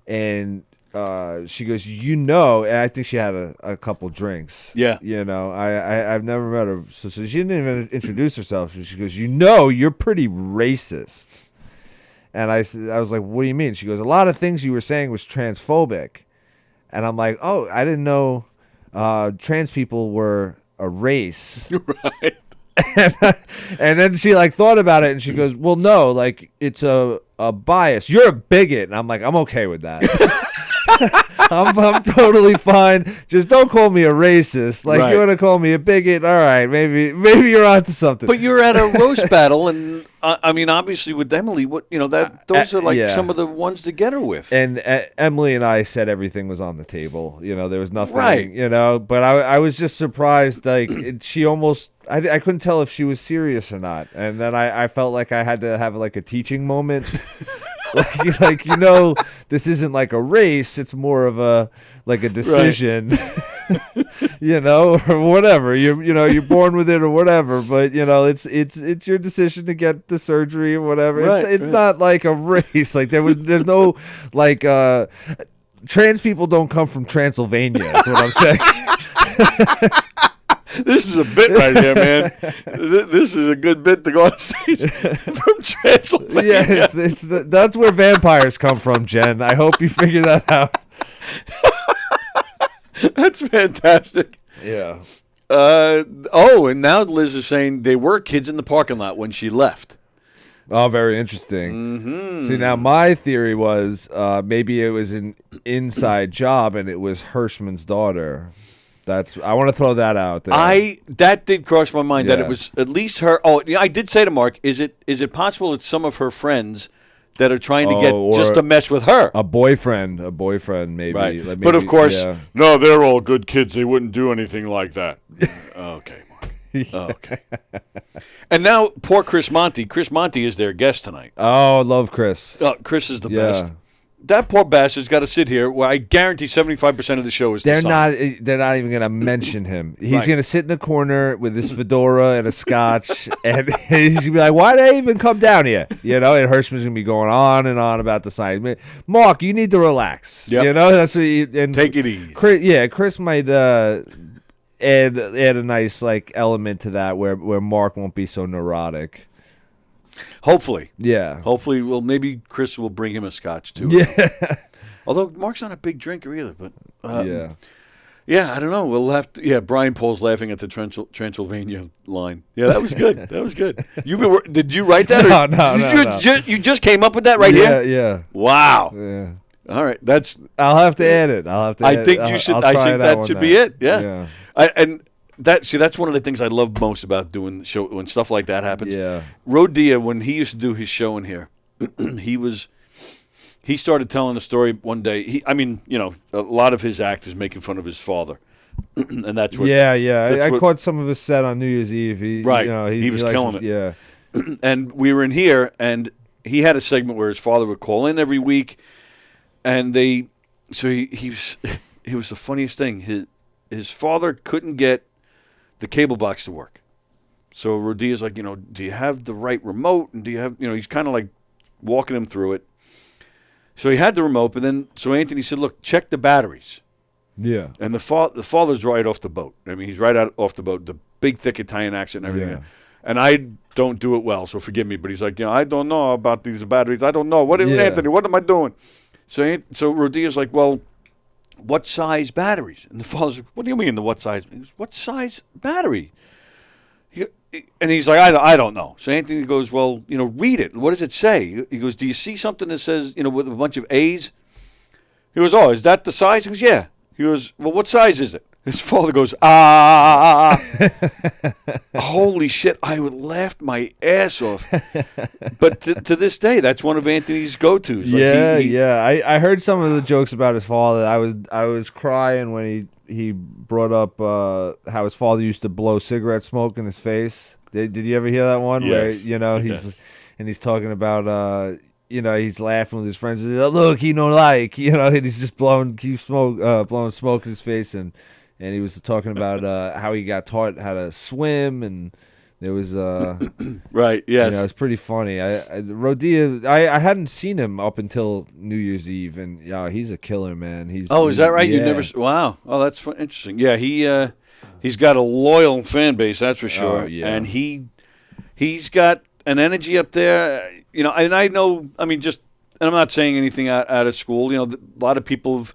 and she goes, and I think she had a couple drinks. Yeah. I've never met her, so she didn't even introduce herself. She goes, you're pretty racist. And I was like, what do you mean? She goes, a lot of things you were saying was transphobic. And I'm like, oh, I didn't know trans people were a race. Right. And then she like thought about it and she goes, well, no, like it's a bias. You're a bigot. And I'm like, I'm okay with that. I'm totally fine. Just don't call me a racist. Like, you want to call me a bigot? All right, maybe you're onto something. But you're at a roast battle, and I mean, obviously with Emily, those are like some of the ones to get her with. And Emily and I said everything was on the table. There was nothing. Right. But I was just surprised. Like she almost. I couldn't tell if she was serious or not, and then I felt like I had to have like a teaching moment. like this isn't like a race, it's more of a decision. Right. Or whatever, you're born with it or whatever, but it's your decision to get the surgery or whatever. Right, it's not like a race. Like there's no like trans people don't come from Transylvania is what I'm saying. This is a bit right here, man. This is a good bit to go on stage from Transylvania. Yeah, that's where vampires come from, Jen. I hope you figure that out. That's fantastic. Yeah. And now Liz is saying they were kids in the parking lot when she left. Oh, very interesting. Mm-hmm. See, now my theory was maybe it was an inside job and it was Hirschman's daughter. I want to throw that out there. That did cross my mind that it was at least her. Oh, yeah, I did say to Mark, is it possible it's some of her friends that are trying to get just to mess with her? A boyfriend, maybe. Right. Like maybe, but of course, no, they're all good kids. They wouldn't do anything like that. Okay, Mark. Okay. And now, poor Chris Monty. Chris Monty is their guest tonight. Oh, love Chris. Chris is the best. That poor bastard's got to sit here where I guarantee 75% of the show is They're not even going to mention him. He's going to sit in a corner with his fedora and a scotch, and he's going to be like, why did I even come down here? And Hirschman's going to be going on and on about the science. Mark, you need to relax. Yep. That's what and take it easy. Chris might add a nice like element to that where Mark won't be so neurotic. Hopefully. Yeah. Hopefully, maybe Chris will bring him a scotch, too. Yeah. Although Mark's not a big drinker either. But yeah. Yeah, I don't know. We'll have to. Yeah, Brian Paul's laughing at the Transylvania line. Yeah, that was good. That was good. Did you write that? No. You just came up with that right here? Yeah. Wow. Yeah. All right. I'll have to add it. I think you should. I think that should be it. Yeah. That's one of the things I love most about doing the show when stuff like that happens. Yeah. Rodia, when he used to do his show in here, he started telling a story one day. A lot of his act is making fun of his father, and that's what. Yeah. I caught some of his set on New Year's Eve. He was killing it. Yeah. And we were in here, and he had a segment where his father would call in every week, and he was the funniest thing. His father couldn't get the cable box to work. So Rodia's like, do you have the right remote? And do you have, he's kind of like walking him through it. So he had the remote, but then, so Anthony said, look, check the batteries. Yeah. And the father's right off the boat. I mean, he's right out off the boat, the big, thick Italian accent and everything. Yeah. And I don't do it well, so forgive me. But he's like, I don't know about these batteries. I don't know. Anthony, what am I doing? So Rodia's like, well, what size batteries? And the father's like, what do you mean, what size? He goes, what size battery? And he's like, I don't know. So Anthony goes, well, read it. What does it say? He goes, do you see something that says, with a bunch of A's? He goes, oh, is that the size? He goes, yeah. He goes, well, what size is it? His father goes, holy shit, I would laugh my ass off. But to this day, that's one of Anthony's go-tos. Like I heard some of the jokes about his father. I was crying when he brought up how his father used to blow cigarette smoke in his face. Did you ever hear that one? Yes. Where, he's talking about he's laughing with his friends. He's like, look, he don't like, and he's just blowing smoke in his face, and he was talking about how he got taught how to swim, and It was Right. Yes. it's pretty funny. Rodia, I hadn't seen him up until New Year's Eve, and he's a killer, man. Is that right? Yeah. You never? Wow. Oh, that's interesting. Yeah, he's got a loyal fan base, that's for sure. Oh, yeah. And he's got an energy up there. And I know. I mean, and I'm not saying anything out of school. A lot of people have,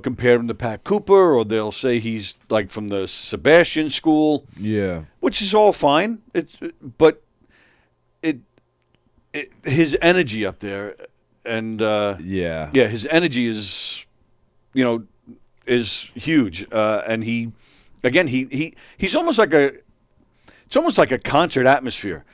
compared him to Pat Cooper, or they'll say he's like from the Sebastian school. Yeah. Which is all fine. But his energy up there, and his energy is, is huge. And he's almost like it's almost like a concert atmosphere.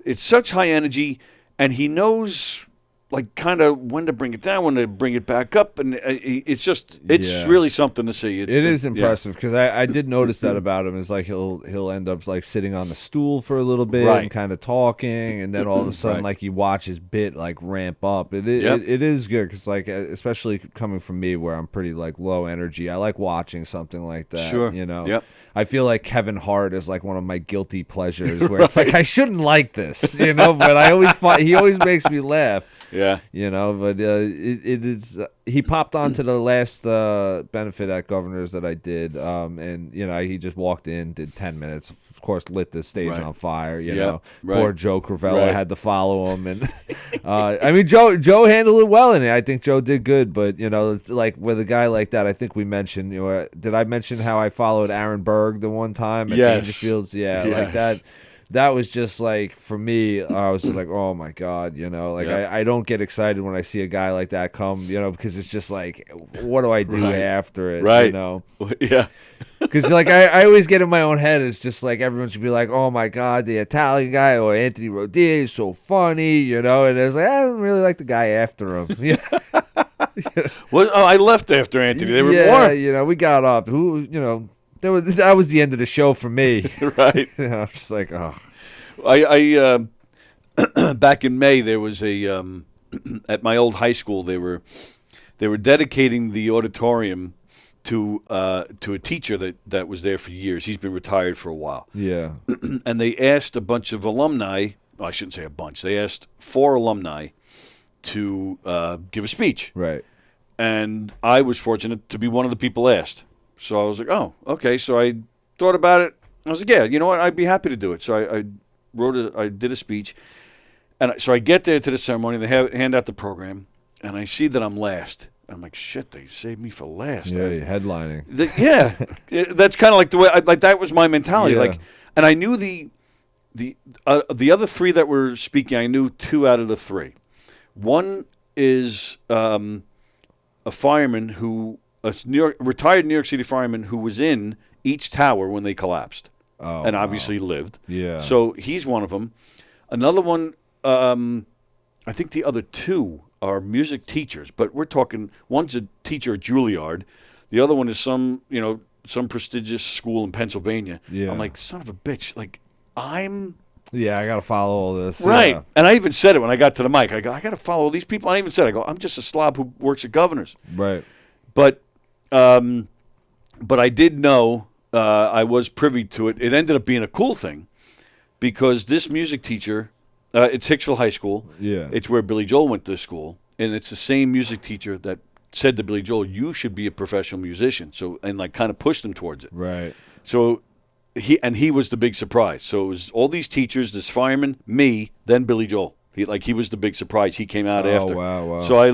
It's such high energy, and he knows like kind of when to bring it down, when to bring it back up, and it's really something to see. It is impressive because I did notice that about him. Is like he'll end up like sitting on the stool for a little bit and kind of talking, and then all of a sudden like you watch his bit like ramp up. It is good because like especially coming from me where I'm pretty like low energy, I like watching something like that. Sure. Yep. I feel like Kevin Hart is like one of my guilty pleasures where it's like I shouldn't like this, but he always makes me laugh. Yeah. But it is. He popped onto the last benefit at Governor's that I did, and he just walked in, did 10 minutes. Of course, lit the stage on fire. Poor Joe Cravella had to follow him, and I mean Joe handled it well, and I think Joe did good. But like with a guy like that, I think we mentioned. Did I mention how I followed Aaron Berg the one time at Dangerfields? Yeah, like that. That was just like, for me, I was just like, oh my God, I don't get excited when I see a guy like that come, because it's just like, what do I do after it? Right. Yeah. Because like I always get in my own head. It's just like everyone should be like, oh my God, the Italian guy or Anthony Rodia is so funny, and it's like, I don't really like the guy after him. Well, I left after Anthony. They were more. We got up. That was the end of the show for me. Right. I'm just like, oh. I back in May there was a at my old high school they were dedicating the auditorium to a teacher that was there for years. He's been retired for a while. Yeah. And they asked a bunch of alumni. I shouldn't say a bunch. They asked 4 alumni to give a speech. Right. And I was fortunate to be one of the people asked. So I was like, oh, okay. So I thought about it. I was like, yeah, you know what? I'd be happy to do it. So I did a speech. And so I get there to the ceremony. They hand out the program. And I see that I'm last. I'm like, shit, they saved me for last. Yeah, you're headlining. That's kind of like the way, that was my mentality. Yeah. Like, and I knew the other 3 that were speaking, I knew 2 out of the 3. One is a fireman retired New York City fireman who was in each tower when they collapsed, and obviously lived. Yeah. So he's one of them. Another one, I think the other 2 are music teachers, but we're talking. One's a teacher at Juilliard, the other one is some prestigious school in Pennsylvania. Yeah. I'm like, son of a bitch, like Yeah, I got to follow all this. Right. Yeah. And I even said it when I got to the mic. I go, I got to follow all these people. I even said, I'm just a slob who works at Governor's. Right. But I did know, I was privy to it. It ended up being a cool thing because this music teacher, it's Hicksville High School. Yeah. It's where Billy Joel went to school. And it's the same music teacher that said to Billy Joel, you should be a professional musician. So, and like kind of pushed him towards it. Right. So he was the big surprise. So it was all these teachers, this fireman, me, then Billy Joel. He was the big surprise. He came out after. Wow. So I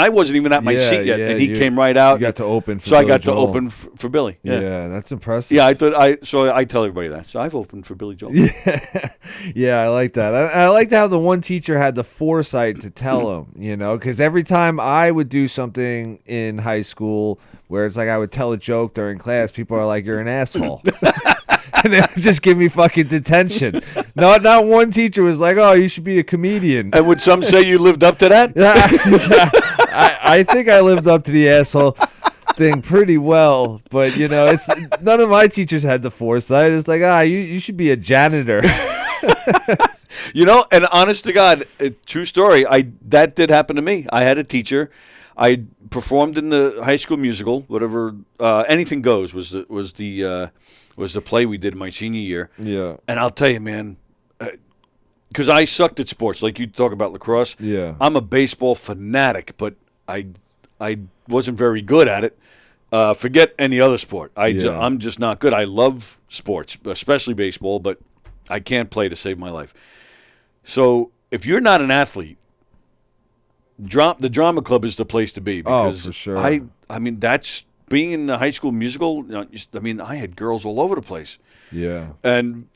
wasn't even at my seat yet, and he came right out. You got to open for So Billy I got Joel. to open for Billy. Yeah. That's impressive. Yeah, I tell everybody that. So I've opened for Billy Joel. Yeah, I like that. I liked how the one teacher had the foresight to tell him, because every time I would do something in high school where it's like I would tell a joke during class, people are like, you're an asshole. And they would just give me fucking detention. Not one teacher was like, oh, you should be a comedian. And would some say you lived up to that? I think I lived up to the asshole thing pretty well, but it's none of my teachers had the foresight. It's like, you should be a janitor. You know, and honest to God, true story. That did happen to me. I had a teacher. I performed in the High School Musical, whatever. Anything Goes was the play we did in my senior year. Yeah. And I'll tell you, man, because I sucked at sports, like you talk about lacrosse. Yeah. I'm a baseball fanatic, but I wasn't very good at it. Forget any other sport. I'm just not good. I love sports, especially baseball, but I can't play to save my life. So if you're not an athlete, the drama club is the place to be. Because for sure. I mean, that's being in the High School Musical. I mean, I had girls all over the place. Yeah. And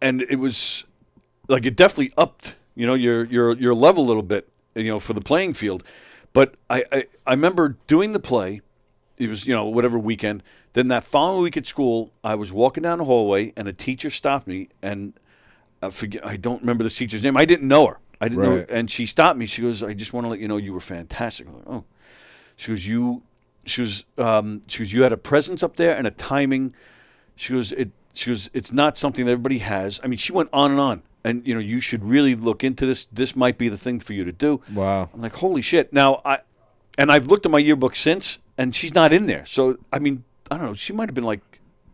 it was like it definitely upped, your level a little bit, for the playing field. But I remember doing the play. It was, whatever weekend. Then that following week at school, I was walking down the hallway, and a teacher stopped me, and I don't remember the teacher's name. I didn't know her. I didn't know her. And she stopped me. She goes, "I just want to let you know you were fantastic." I'm like, "Oh." She goes, "You had a presence up there and a timing." She goes, "It's not something that everybody has." I mean, she went on and on. And, you should really look into this. This might be the thing for you to do. Wow. I'm like, holy shit. Now, I've looked at my yearbook since, and she's not in there. So, I mean, I don't know. She might have been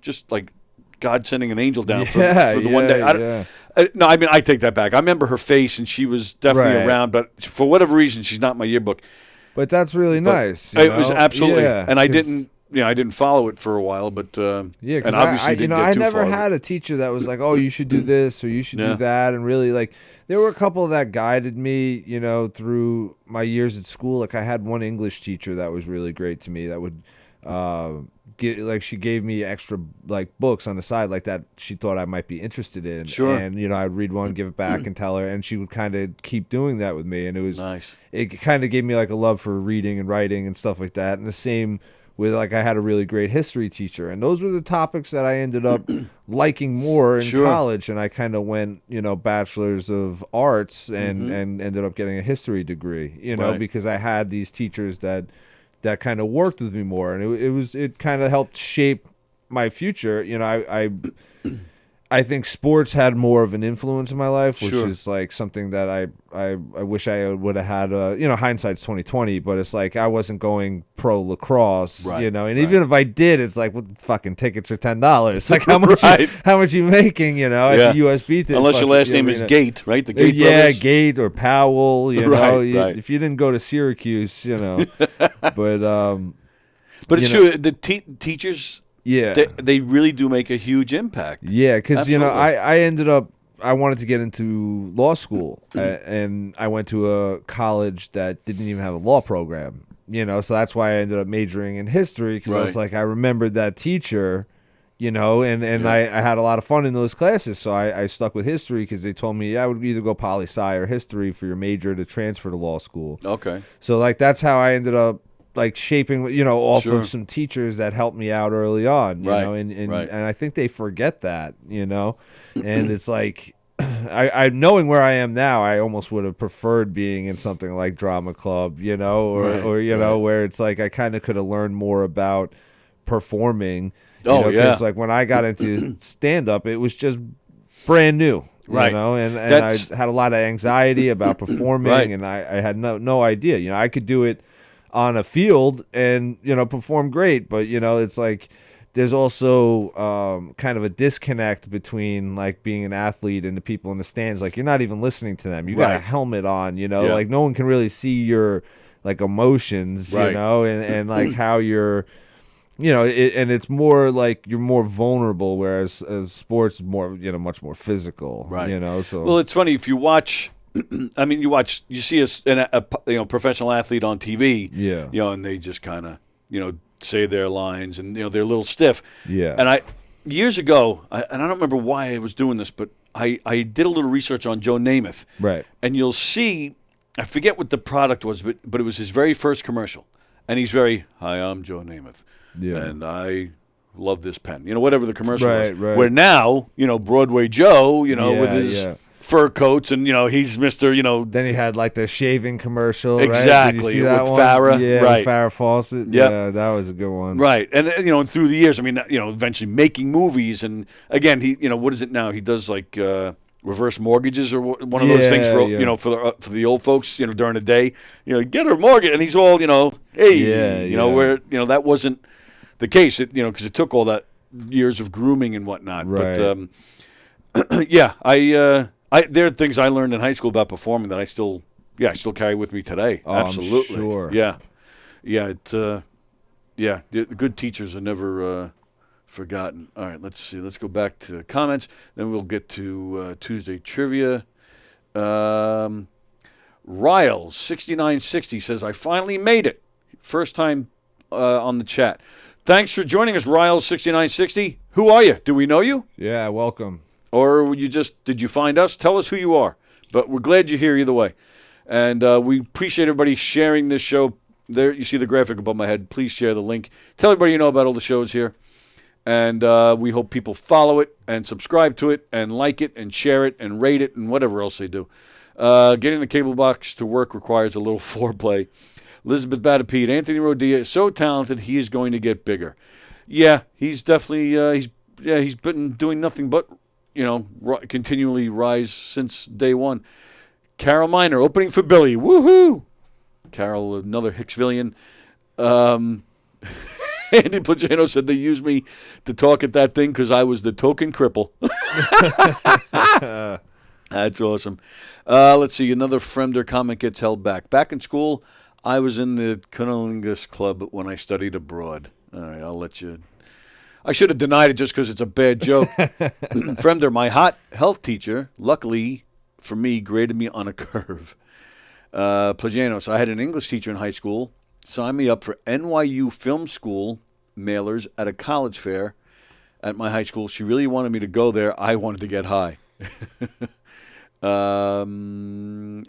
just like God sending an angel down for the one day. No, I mean, I take that back. I remember her face, and she was definitely around. But for whatever reason, she's not in my yearbook. But that's really nice. It was absolutely. And I didn't follow it for a while, but and obviously didn't get I too never far. had a teacher that was like, "Oh, you should do this or you should do that," and really there were a couple that guided me, through my years at school. Like I had one English teacher that was really great to me. That would she gave me extra books on the side that she thought I might be interested in. Sure. And I'd read one, give it back, and tell her, and she would kind of keep doing that with me, and it was nice. It kind of gave me a love for reading and writing and stuff like that, and the same with I had a really great history teacher, and those were the topics that I ended up liking more in college, and I kind of went bachelor's of arts and ended up getting a history degree, because I had these teachers that kind of worked with me more, and it kind of helped shape my future. I think sports had more of an influence in my life, which is something that I wish I would have had. Hindsight's 20/20, but it's I wasn't going pro lacrosse, and even if I did, it's what the fucking tickets are $10. How much? How much you making? At the USB thing. Unless your last name is Gate, right? The Gate brothers? Gate or Powell. If you didn't go to Syracuse, but it's true. The teachers. Yeah, they really do make a huge impact. Yeah, because I ended up I wanted to get into law school, and I went to a college that didn't even have a law program. So that's why I ended up majoring in history, because I was I remembered that teacher, and I had a lot of fun in those classes, so I stuck with history because they told me I would either go poli-sci or history for your major to transfer to law school. Okay, so that's how I ended up. Shaping, off of some teachers that helped me out early on, and I think they forget that, and it's I knowing where I am now, I almost would have preferred being in something like drama club, where it's I kind of could have learned more about performing. Because when I got into stand up, it was just brand new. Right. And I had a lot of anxiety about performing, and I had no idea. I could do it on a field and perform great, but it's there's also kind of a disconnect between being an athlete and the people in the stands. You're not even listening to them. You got a helmet on, no one can really see your emotions, and how you're and it's more you're more vulnerable, whereas sports is more much more physical, right? So well, it's funny if you watch. I mean, you see a professional athlete on TV, and they just kind of, say their lines, and they're a little stiff. Yeah. And years ago, and I don't remember why I was doing this, but I did a little research on Joe Namath. Right. And you'll see, I forget what the product was, but it was his very first commercial, and he's hi, I'm Joe Namath, and I love this pen, whatever the commercial was. Right. Where now, Broadway Joe, with his fur coats, and he's Mr. Then he had like the shaving commercial. Exactly, right? Did you see that with one? Farrah, Yeah, right. with Farrah Fawcett. Yep. Yeah, that was a good one. Right, and through the years, I mean, eventually making movies, and again, he, what is it now? He does like reverse mortgages or one of those things for for the old folks, during the day, get her mortgage, and he's all, hey, where that wasn't the case, because it took all that years of grooming and whatnot. Right. But yeah, there are things I learned in high school about performing that I still carry with me today. Oh, Absolutely, I'm sure. Yeah. The good teachers are never forgotten. All right, let's see. Let's go back to comments. Then we'll get to Tuesday trivia. Riles6960 says, I finally made it. First time on the chat. Thanks for joining us, Riles6960. Who are you? Do we know you? Yeah, welcome. Or did you find us? Tell us who you are. But we're glad you're here either way. And we appreciate everybody sharing this show. There, you see the graphic above my head. Please share the link. Tell everybody you know about all the shows here. And we hope people follow it and subscribe to it and like it and share it and rate it and whatever else they do. Getting the cable box to work requires a little foreplay. Elizabeth Batapede, Anthony Rodia is so talented he is going to get bigger. Yeah, he's definitely he's been doing nothing but continually rise since day one. Carol Miner opening for Billy. Woohoo! Carol, another Hicksvillian. Andy Plagano said they used me to talk at that thing because I was the token cripple. That's awesome. Let's see. Another Fremder comment gets held back. Back in school, I was in the Cunnilingus Club when I studied abroad. All right, I'll let you. I should have denied it just because it's a bad joke. Fremder, my hot health teacher, luckily for me, graded me on a curve. Plagianos, I had an English teacher in high school sign me up for NYU Film School mailers at a college fair at my high school. She really wanted me to go there. I wanted to get high. Plagianos,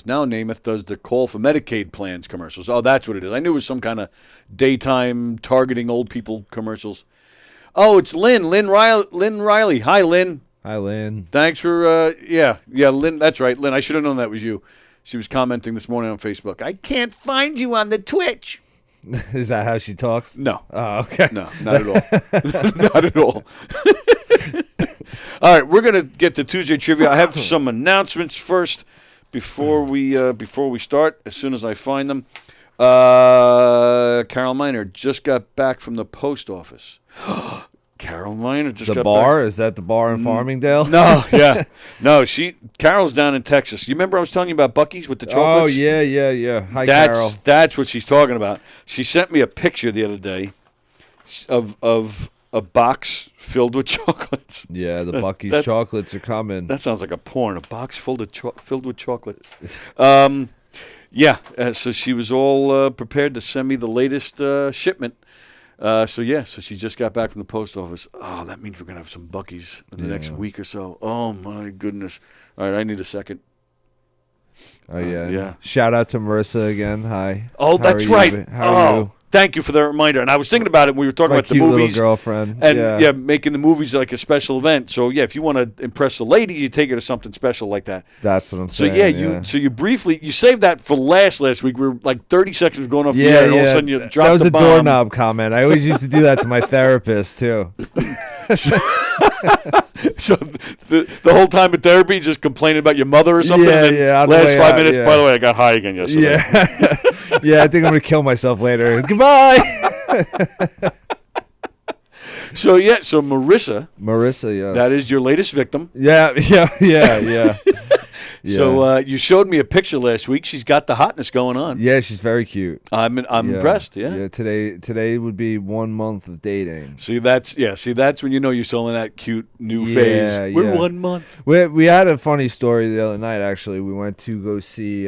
now Namath does the call for Medicaid plans commercials. Oh, that's what it is. I knew it was some kind of daytime targeting old people commercials. Oh, it's Lynn Riley. Hi, Lynn. Hi, Lynn. Thanks for, Lynn. That's right, Lynn. I should have known that was you. She was commenting this morning on Facebook. I can't find you on the Twitch. Is that how she talks? No. Oh, okay. No, not at all. Not at all. All right, we're going to get to Tuesday trivia. I have some announcements first before we start, as soon as I find them. Carol Miner just got back from the post office. Carol Miner just got bar? back. Is that the bar in Farmingdale? No, yeah. No, Carol's down in Texas. You remember I was telling you about Buc-ee's with the chocolates? Oh, yeah. Hi, Carol. That's what she's talking about. She sent me a picture the other day of a box filled with chocolates. Yeah, the Buc-ee's chocolates are coming. That sounds like a porn. A box filled with chocolates. So she was all prepared to send me the latest shipment. So she just got back from the post office. Oh, that means we're going to have some Buc-ee's in the next week or so. Oh, my goodness. All right, I need a second. Oh, yeah. Yeah. Shout out to Marissa again. Hi. Oh, that's right. How are you? Thank you for that reminder. And I was thinking about it when we were talking about the cute movies. Little girlfriend. And, making the movies like a special event. So, if you want to impress a lady, you take her to something special like that. That's what I'm saying. So, you briefly, you saved that for last week. We were like 30 seconds going off the air, and all of a sudden you dropped the bomb. That was a doorknob comment. I always used to do that to my therapist, too. So the whole time in therapy, just complaining about your mother or something. Yeah. Last 5 minutes. By the way, I got high again yesterday. Yeah. Yeah, I think I'm gonna kill myself later. Goodbye. So Marissa, yes. That is your latest victim. Yeah. So you showed me a picture last week. She's got the hotness going on. Yeah, she's very cute. I'm impressed. Yeah. Yeah. Today would be 1 month of dating. See, that's when you know you're still in that cute new phase. We're 1 month. We had a funny story the other night. Actually, we went to go see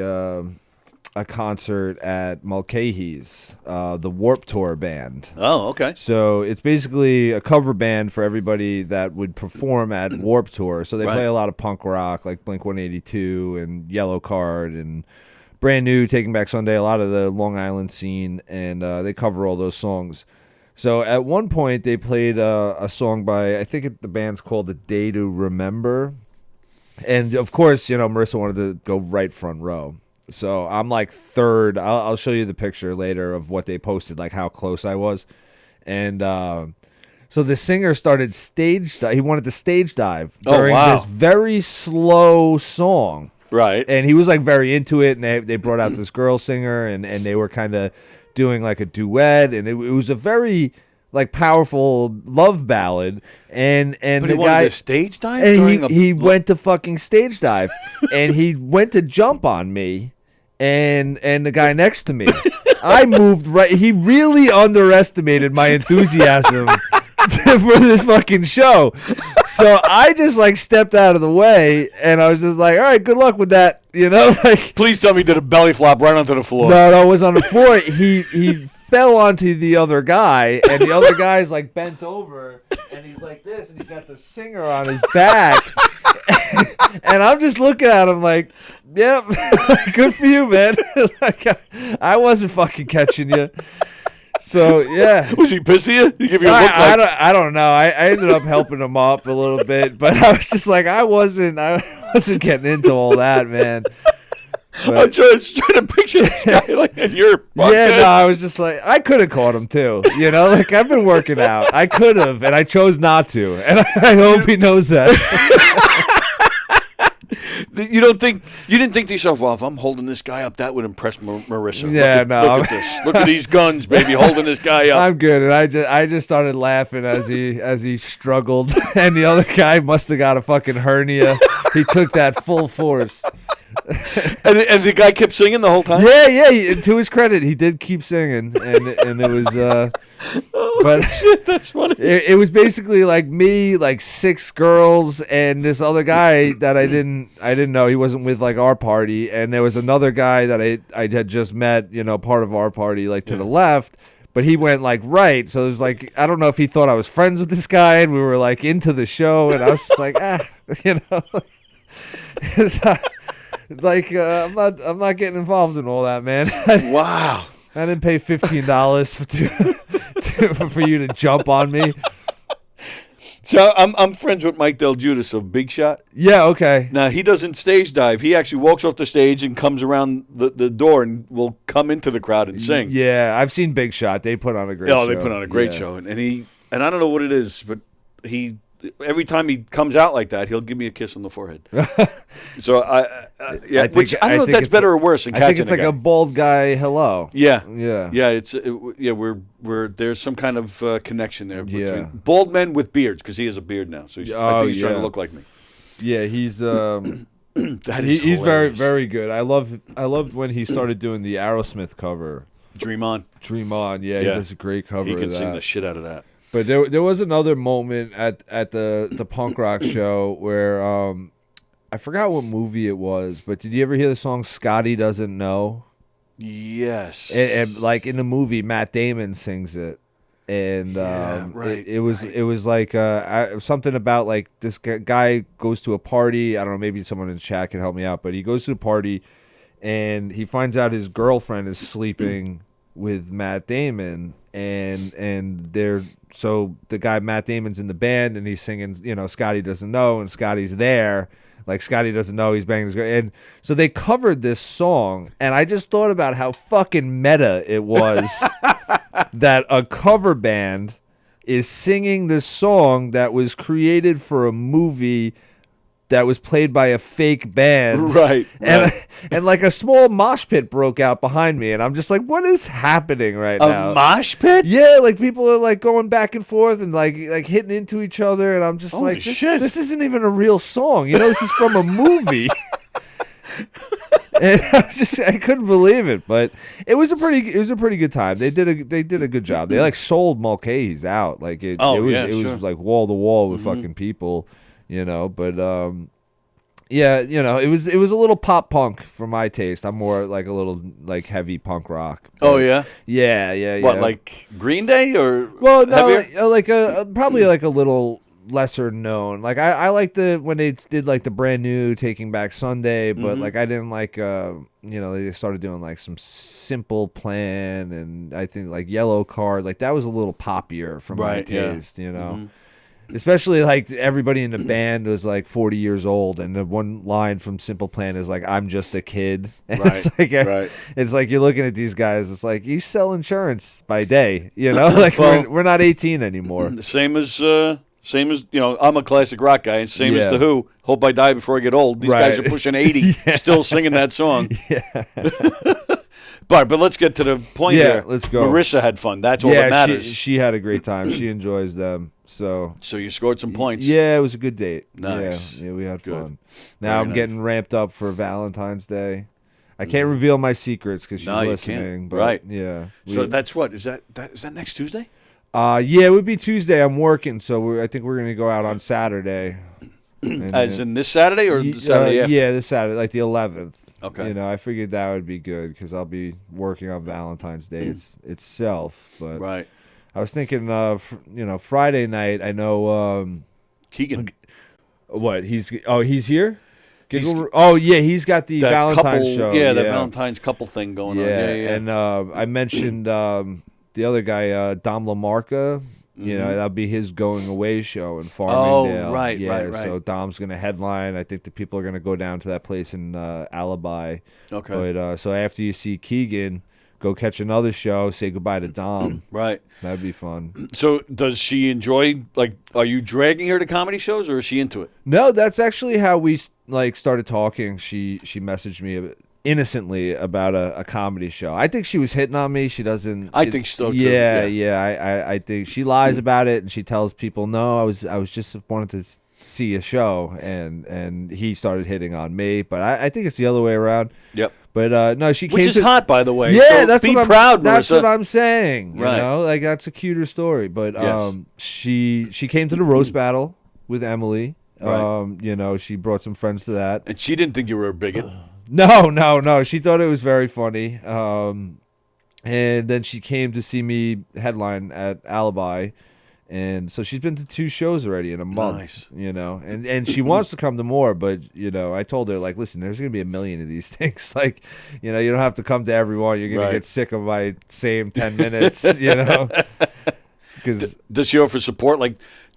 a concert at Mulcahy's, the Warped Tour band. Oh, okay. So it's basically a cover band for everybody that would perform at Warped Tour. So they play a lot of punk rock, like Blink-182 and Yellow Card and Brand New, Taking Back Sunday, a lot of the Long Island scene, and they cover all those songs. So at one point they played a song by, I think the band's called A Day to Remember. And of course, Marissa wanted to go right front row. So I'm like third. I'll show you the picture later of what they posted, like how close I was. And so the singer started he wanted to stage dive during this very slow song. Right. And he was like very into it, and they brought out this girl singer, and they were kind of doing like a duet, and it was a very like powerful love ballad. And But the he guy wanted to stage dive? and he went to fucking stage dive, and he went to jump on me, and the guy next to me. I moved right. He really underestimated my enthusiasm for this fucking show. So I just like stepped out of the way, and I was just like, all right, good luck with that. Like, Please tell me he did a belly flop right onto the floor. no, it was on the floor. He fell onto the other guy, and the other guy's like bent over, and he's like this, and he's got the singer on his back. And I'm just looking at him like, yep, good for you, man. Like, I wasn't fucking catching you. So yeah, Was he pissed at you? He give you a look like... I don't know. I ended up helping him up a little bit, but I was just like, I wasn't getting into all that, man. But, I'm just trying to picture this guy like in your podcast. yeah, no, I was just like, I could have caught him too. Like I've been working out. I could have, and I chose not to, and I hope he knows that. You didn't think to yourself, well, if I'm holding this guy up, that would impress Marissa. Yeah, look at this. Look at these guns, baby, holding this guy up. I'm good, and I just started laughing as he struggled, and the other guy must have got a fucking hernia. He took that full force. And the guy kept singing the whole time? Yeah. To his credit, he did keep singing, and it was. But shit, that's funny. It was basically like me, like 6 girls, and this other guy that I didn't know. He wasn't with like our party, and there was another guy that I had just met, part of our party, like to the left. But he went like right, so it was like I don't know if he thought I was friends with this guy, and we were like into the show, and I was just like It's like I'm not getting involved in all that, man. Wow. I didn't pay $15 for you to jump on me. So I'm friends with Mike Del Giudice of Big Shot. Yeah, okay. Now, he doesn't stage dive. He actually walks off the stage and comes around the door and will come into the crowd and sing. Yeah, I've seen Big Shot. They put on a great show. Oh, they put on a great show. And I don't know what it is, but every time he comes out like that, he'll give me a kiss on the forehead. So I don't know if that's better or worse than catching I think it's like a bald guy hello. Yeah. Yeah. We're there's some kind of connection there between bald men with beards, because he has a beard now. So I think he's trying to look like me. Yeah, he's he's very, very good. I loved when he started doing the Aerosmith cover. Dream On. Yeah, he does a great cover. He can of that. sing the shit out of that. But there was another moment at the punk rock show where I forgot what movie it was, but did you ever hear the song "Scotty Doesn't Know"? Yes. And like in the movie, Matt Damon sings it, and right. It was like something about like this guy goes to a party. I don't know, maybe someone in the chat can help me out, but he goes to the party, and he finds out his girlfriend is sleeping with Matt Damon, and so the guy Matt Damon's in the band, and he's singing, Scotty Doesn't Know, and Scotty's there, like Scotty doesn't know he's banging his girl, and so they covered this song, and I just thought about how fucking meta it was that a cover band is singing this song that was created for a movie that was played by a fake band. Right. And like a small mosh pit broke out behind me, and I'm just like, what is happening right now? A mosh pit? Yeah, like people are like going back and forth and like hitting into each other, and I'm just Holy like, shit. This isn't even a real song. This is from a movie. And I couldn't believe it, but it was a pretty good time. They did a good job. They like sold Mulcahy's out. Like it was like wall to wall with fucking people. But it was a little pop punk for my taste. I'm more like a little like heavy punk rock. Oh yeah, yeah. What, like Green Day or? Well, no, like probably like a little lesser known. Like I like when they did like the brand new Taking Back Sunday, but like I didn't like they started doing like some Simple Plan, and I think like Yellow Card, like that was a little poppier for my taste. especially like everybody in the band was like 40 years old, and the one line from Simple Plan is like, "I'm just a kid." And Right, it's like, right. It's like you're looking at these guys. It's like you sell insurance by day, like Well- we're not 18 anymore. Same as I'm a classic rock guy, and same as Yeah. the Who. Hope I die before I get old. These guys are Right. pushing 80, still singing that song. Yeah. But let's get to the point Yeah, here. let's go. Marissa had fun. That's all that Yeah, matters. she had a great time. She enjoys them. So You scored some points. yeah, it was a good date. Nice. Yeah, we had Good. fun. Now Very I'm nice. getting ramped up for Valentine's Day. I can't reveal my secrets because she's No, you listening. can't. But Right. Yeah. So that's what is that next Tuesday? Yeah, it would be Tuesday. I'm working, so I think we're gonna go out on Saturday. And As then- in this Saturday or the Saturday after? Yeah, this Saturday, like the 11th. Okay. I figured that would be good because I'll be working on Valentine's Day itself. But Right. I was thinking, Friday night. I know. Keegan. What he's here? He's- He's got the That Valentine's couple, show. Yeah, the Valentine's couple thing going on. Yeah, yeah. And I mentioned the other guy, Dom LaMarca. That'll be his going away show in Farmingdale. Oh, right, yeah, right. So Dom's gonna headline. I think the people are gonna go down to that place in Alibi. Okay. But so after you see Keegan, go catch another show. Say goodbye to Dom. Right. That'd be fun. So does she enjoy, are you dragging her to comedy shows or is she into it? No, that's actually how we started talking. She messaged me innocently about a comedy show. I think she was hitting on me. She doesn't. I think so, too. Yeah, Yeah. I think she lies about it, and she tells people, "No, I was just wanted to see a show," and he started hitting on me. But I think it's the other way around. Yep. But no, she Which came is to, hot, by the way. Yeah, So that's be what proud, That's Marissa. what I'm saying. Right. That's a cuter story. But Yes. she came to the roast battle with Emily. Right. She brought some friends to that. And she didn't think you were a bigot. No. She thought it was very funny. And then she came to see me headline at Alibi. And so she's been to 2 shows already in a month. Nice. And she wants to come to more, but I told her, listen, there's gonna be a million of these things. You don't have to come to everyone. You're gonna Right. get sick of my same 10 minutes, Because Does she offer support?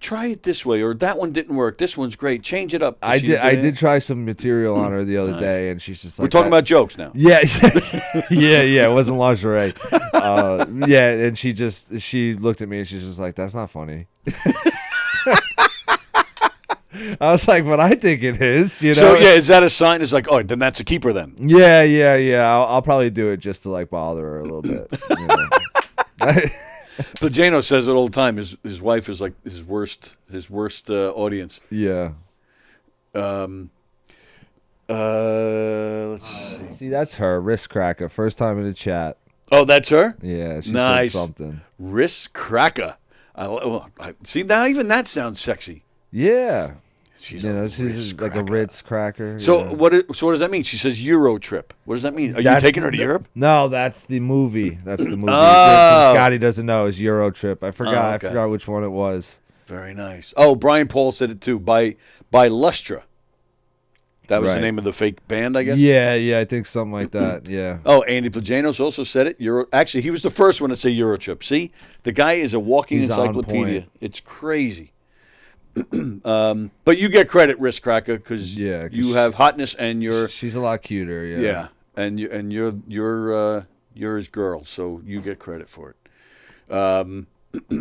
Try it this way, or that one didn't work. This one's great. Change it up. I She did try some material on her the other day, and she's just like, We're talking about jokes now. Yeah, yeah. It wasn't lingerie. And she looked at me and she's just like, "That's not funny." I was like, "But I think it is." So is that a sign? It's like, oh, then that's a keeper then. Yeah. I'll probably do it just to bother her a little bit. But Jano says it all the time. His wife is like his worst audience. Yeah. Let's see. See, that's her wrist cracker. First time in the chat. Oh, that's her. Yeah, she Nice. said something. Wrist cracker. I see now. Even that sounds sexy. Yeah. She's She's wrist like a cracker. Ritz cracker. So yeah. what does that mean? She says Euro trip. What does that mean? Are you That's taking her to Europe? No, that's the movie. That's the movie. Oh. Scotty doesn't know is Euro Trip. I forgot. Oh, okay. I forgot which one it was. Very nice. Oh, Brian Paul said it too. By Lustra. That was the Right. name of the fake band, I guess. Yeah. I think something like that. Yeah. Oh, Andy Plajanos also said it. Actually, he was the first one to say Euro trip. See, the guy is a walking He's on encyclopedia. point. It's crazy. But you get credit, Wrist Cracker, because Yeah, 'cause you have hotness and you're She's a lot cuter. Yeah. yeah, and you're his girl, so you get credit for it.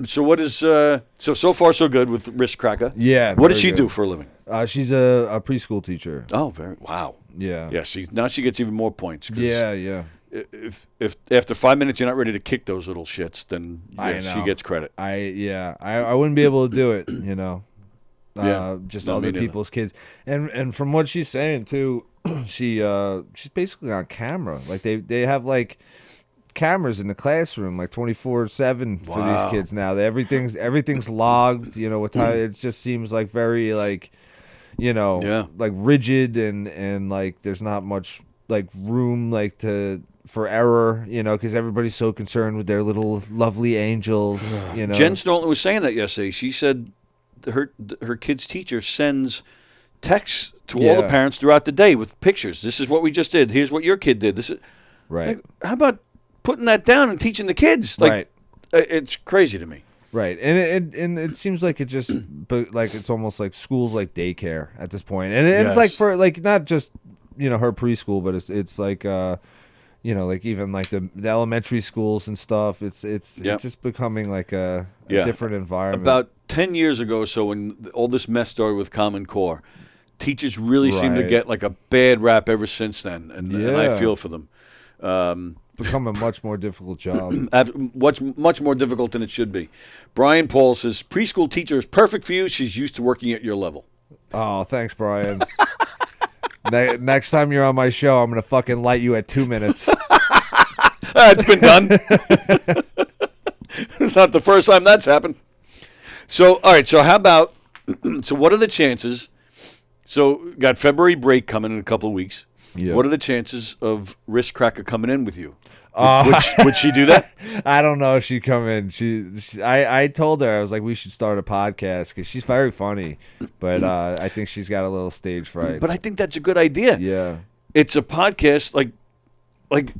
So what is so far so good with Wrist Cracker? Yeah, What does she very do good. for a living? She's a preschool teacher. Oh, very wow. Yeah. Yeah. See, now she gets even more points. 'Cause Yeah. If after 5 minutes you're not ready to kick those little shits, then I she know. gets credit. I wouldn't be able to do it. Yeah. Just No, me other neither. people's kids. And from what she's saying too, she's basically on camera. They have cameras in the classroom 24/7 for Wow. these kids now. Everything's logged. With time, it just seems very Yeah. rigid and there's not much room for error. Because everybody's so concerned with their little lovely angels. Jen Snowden was saying that yesterday. She said her kid's teacher sends texts to all the Yeah. parents throughout the day with pictures. This is what we just did. Here's what your kid did. This is Right. how about putting that down and teaching the kids? Right. It's crazy to me. Right, and it seems like it just, but like it's almost like school's like daycare at this point, and it's like for like not just her preschool, but it's like like even like the elementary schools and stuff. It's just becoming like a different environment. About 10 years ago or so, when all this mess started with Common Core, teachers really seem to get like a bad rap ever since then, and I feel for them. Become a much more difficult job. Much more difficult than it should be. Brian Paul says, preschool teacher is perfect for you. She's used to working at your level. Oh, thanks, Brian. Next time you're on my show, I'm going to fucking light you at 2 minutes. It's been done. It's not the first time that's happened. So, all right, so how about, so what are the chances? So, got February break coming in a couple of weeks. Yeah. What are the chances of Wrist Cracker coming in with you? Would she do that? I don't know if she'd come in. I told her, I was like, we should start a podcast because she's very funny, but I think she's got a little stage fright. But I think that's a good idea. Yeah, it's a podcast like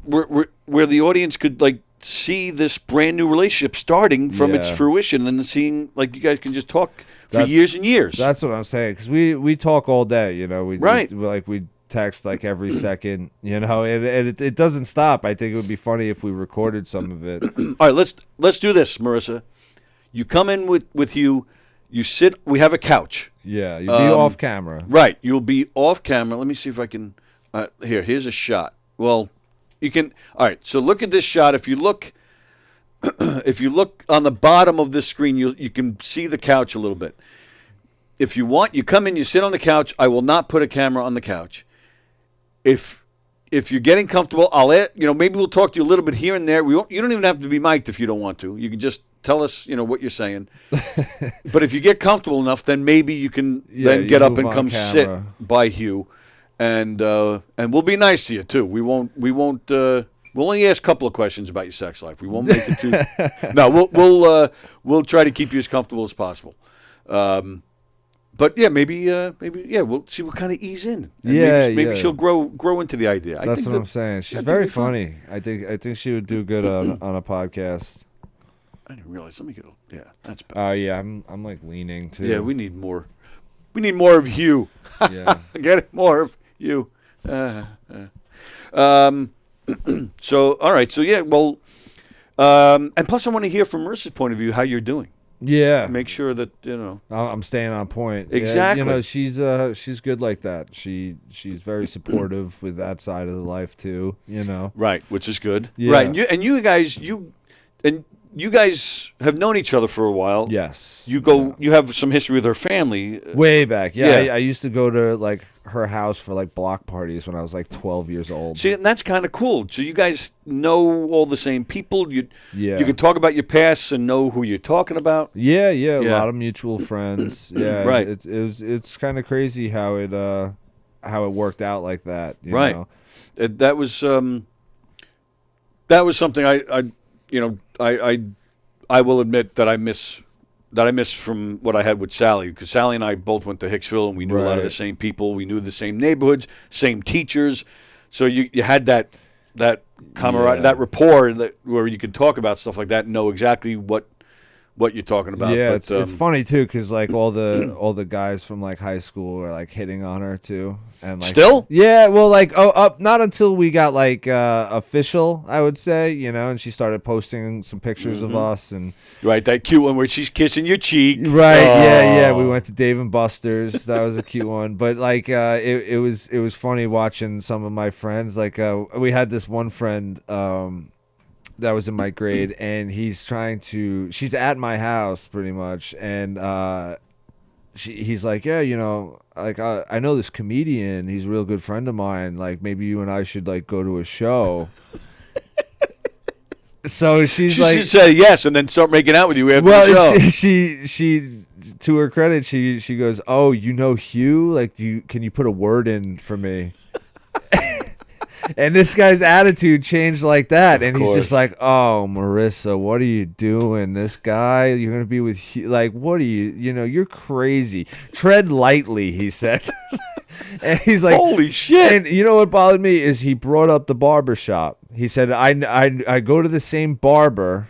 where the audience could like see this brand new relationship starting from its fruition, and then seeing like you guys can just talk for years and years. That's what I'm saying, because we talk all day. We text like every second, and it doesn't stop. I think it would be funny if we recorded some of it. All right, let's do this, Marissa. You come in with you sit. We have a couch. Yeah, you'll be off camera. Right, you'll be off camera. Let me see if I can. Here's a shot. Well, you can. All right, so look at this shot. If you look on the bottom of this screen, you can see the couch a little bit. If you want, you come in, you sit on the couch. I will not put a camera on the couch. If you're getting comfortable, I'll maybe we'll talk to you a little bit here and there. You don't even have to be mic'd if you don't want to. You can just tell us, what you're saying. But if you get comfortable enough, then maybe you can then get up and come sit by Hugh, and we'll be nice to you too. We'll only ask a couple of questions about your sex life. We won't make it too. No, we'll try to keep you as comfortable as possible. But maybe we'll see what kind of ease in. And maybe she'll grow into the idea. That's what I'm saying. She's very funny. I think she would do good on a podcast. I didn't realize. Let me get. That's better. Oh yeah, I'm like leaning too. Yeah, we need more. We need more of Hugh. Yeah, get it, more of Hugh. So all right. So well, and plus I want to hear from Marissa's point of view how you're doing. Yeah, make sure that I'm staying on point. Exactly. Yeah, she's good like that. She's very supportive with that side of the life too. Right, which is good. Yeah. Right, and you guys have known each other for a while. Yes. You have some history with her family. Way back. Yeah. I used to go to like her house for like block parties when I was like 12 years old. See, and that's kind of cool. So you guys know all the same people. You can talk about your past and know who you're talking about. Yeah. A lot of mutual friends. Yeah. Right. It's kind of crazy how it worked out like that. You right. know? That was something I will admit that I miss from what I had with Sally, because Sally and I both went to Hicksville and we knew a lot of the same people. We knew the same neighborhoods, same teachers. So you had that camaraderie, that rapport where you could talk about stuff like that and know exactly what you're talking about. Yeah, but, it's funny too, because like all the guys from like high school are like hitting on her too, and like still. Yeah, well, like not until we got like official, I would say, and she started posting some pictures of us and right, that cute one where she's kissing your cheek. Right, yeah. We went to Dave and Buster's. That was a cute one, but like it was funny watching some of my friends. Like we had this one friend. That was in my grade, and she's at my house pretty much, and he's like, like I know this comedian, he's a real good friend of mine, like maybe you and I should like go to a show. So she should say yes and then start making out with you after the show. She to her credit, she goes, oh, Hugh, like can you put a word in for me? And this guy's attitude changed like that, and he's just like, "Oh, Marissa, what are you doing? This guy, you're gonna be with Hugh? Like, what are you? You're crazy. Tread lightly," he said. And he's like, "Holy shit!" And you know what bothered me is he brought up the barber shop. He said, "I go to the same barber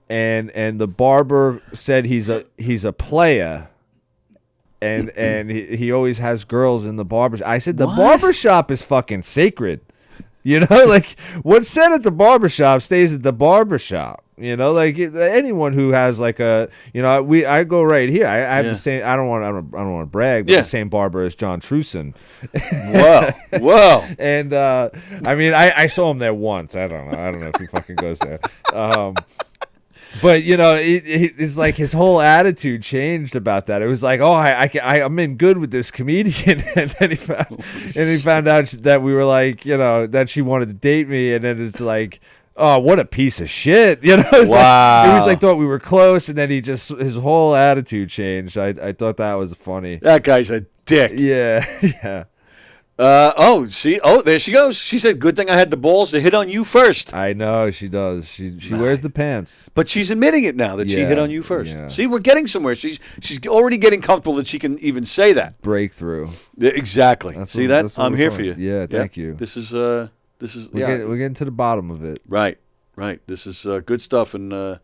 and the barber said he's a player. And he always has girls in the barber. I said the barbershop is fucking sacred. You know, like what's said at the barbershop stays at the barbershop. You know, like anyone who has like a, you know, I go right here. I have the same. I don't want to brag, but the same barber as John Truson. Whoa. And I mean, I saw him there once. I don't know if he fucking goes there. But you know, it's like his whole attitude changed about that. It was like, oh, I'm in good with this comedian, and then he found out that we were like, you know, that she wanted to date me, and then it's like, oh, what a piece of shit, you know? It was like thought we were close, and then his whole attitude changed. I thought that was funny. That guy's a dick. Yeah, yeah. There she goes. She said, good thing I had the balls to hit on you first. I know, she does. She wears the pants. But she's admitting it now that she hit on you first. Yeah. See, we're getting somewhere. She's already getting comfortable that she can even say that. Breakthrough. Exactly. See that? That's what I'm we're here doing. for you. Yeah, thank you. This is We're getting to the bottom of it. Right. This is good stuff, and I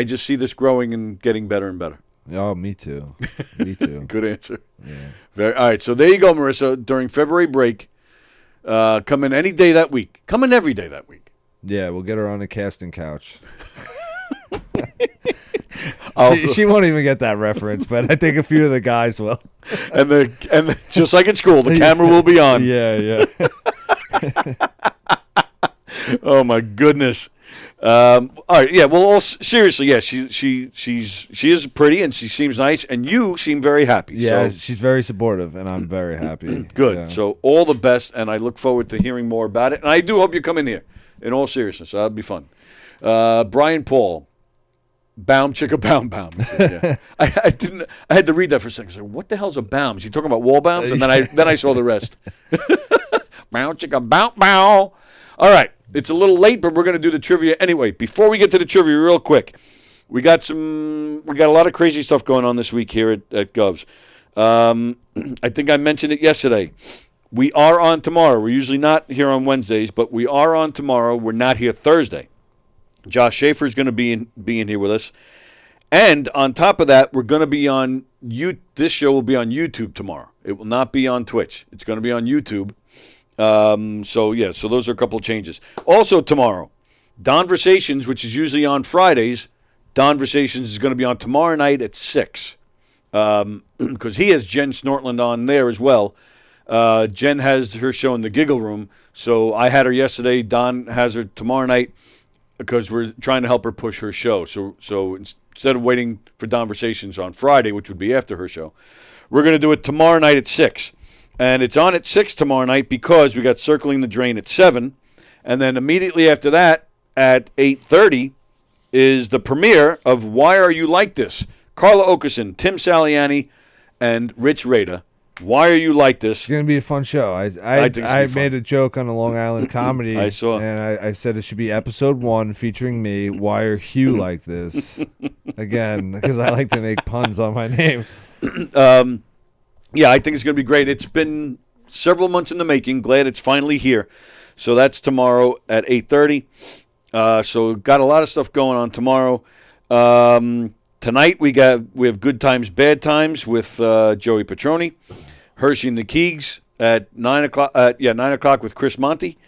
just see this growing and getting better and better. Oh, me too. Me too. Good answer. Yeah. All right, so there you go, Marissa. During February break, come in any day that week. Come in every day that week. Yeah, we'll get her on the casting couch. Oh. She won't even get that reference, but I think a few of the guys will. And just like at school, the camera will be on. Yeah. Oh my goodness. All right, yeah. Well, seriously, yeah. She is pretty and she seems nice, and you seem very happy. Yeah, so. She's very supportive, and I'm very happy. Good. Yeah. So all the best, and I look forward to hearing more about it. And I do hope you come in here. In all seriousness, that'll be fun. Brian Paul, Baum chicka baum baum. Yeah. I had to read that for a second. So what the hell's a baum? Is he talking about wall bounds? And then I saw the rest. Baum chicka baum baum. All right. It's a little late, but we're going to do the trivia anyway. Before we get to the trivia, real quick, we got a lot of crazy stuff going on this week here at Govs. I think I mentioned it yesterday. We are on tomorrow. We're usually not here on Wednesdays, but we are on tomorrow. We're not here Thursday. Josh Schaefer is going to be in here with us, and on top of that, we're going to be on This show will be on YouTube tomorrow. It will not be on Twitch. It's going to be on YouTube. So those are a couple of changes. Also tomorrow, Donversations, which is usually on Fridays, Donversations is going to be on tomorrow night at 6. Because he has Jen Snortland on there as well. Jen has her show in the Giggle Room, so I had her yesterday. Don has her tomorrow night because we're trying to help her push her show. So instead of waiting for Donversations on Friday, which would be after her show, we're going to do it tomorrow night at 6. And it's on at 6 tomorrow night because we got Circling the Drain at 7. And then immediately after that, at 8:30, is the premiere of Why Are You Like This? Carla Okerson, Tim Saliani, and Rich Rada. Why Are You Like This? It's going to be a fun show. I think it's I fun. made a joke on the Long Island Comedy. I saw. And I said it should be episode 1 featuring me. Why are Hugh like this? Again, because I like to make puns on my name. Yeah, I think it's going to be great. It's been several months in the making. Glad it's finally here. So that's tomorrow at 8:30. So got a lot of stuff going on tomorrow. Tonight we have Good Times, Bad Times with Joey Petroni, Hershey and the Keegs at 9 o'clock. 9 o'clock with Chris Monty.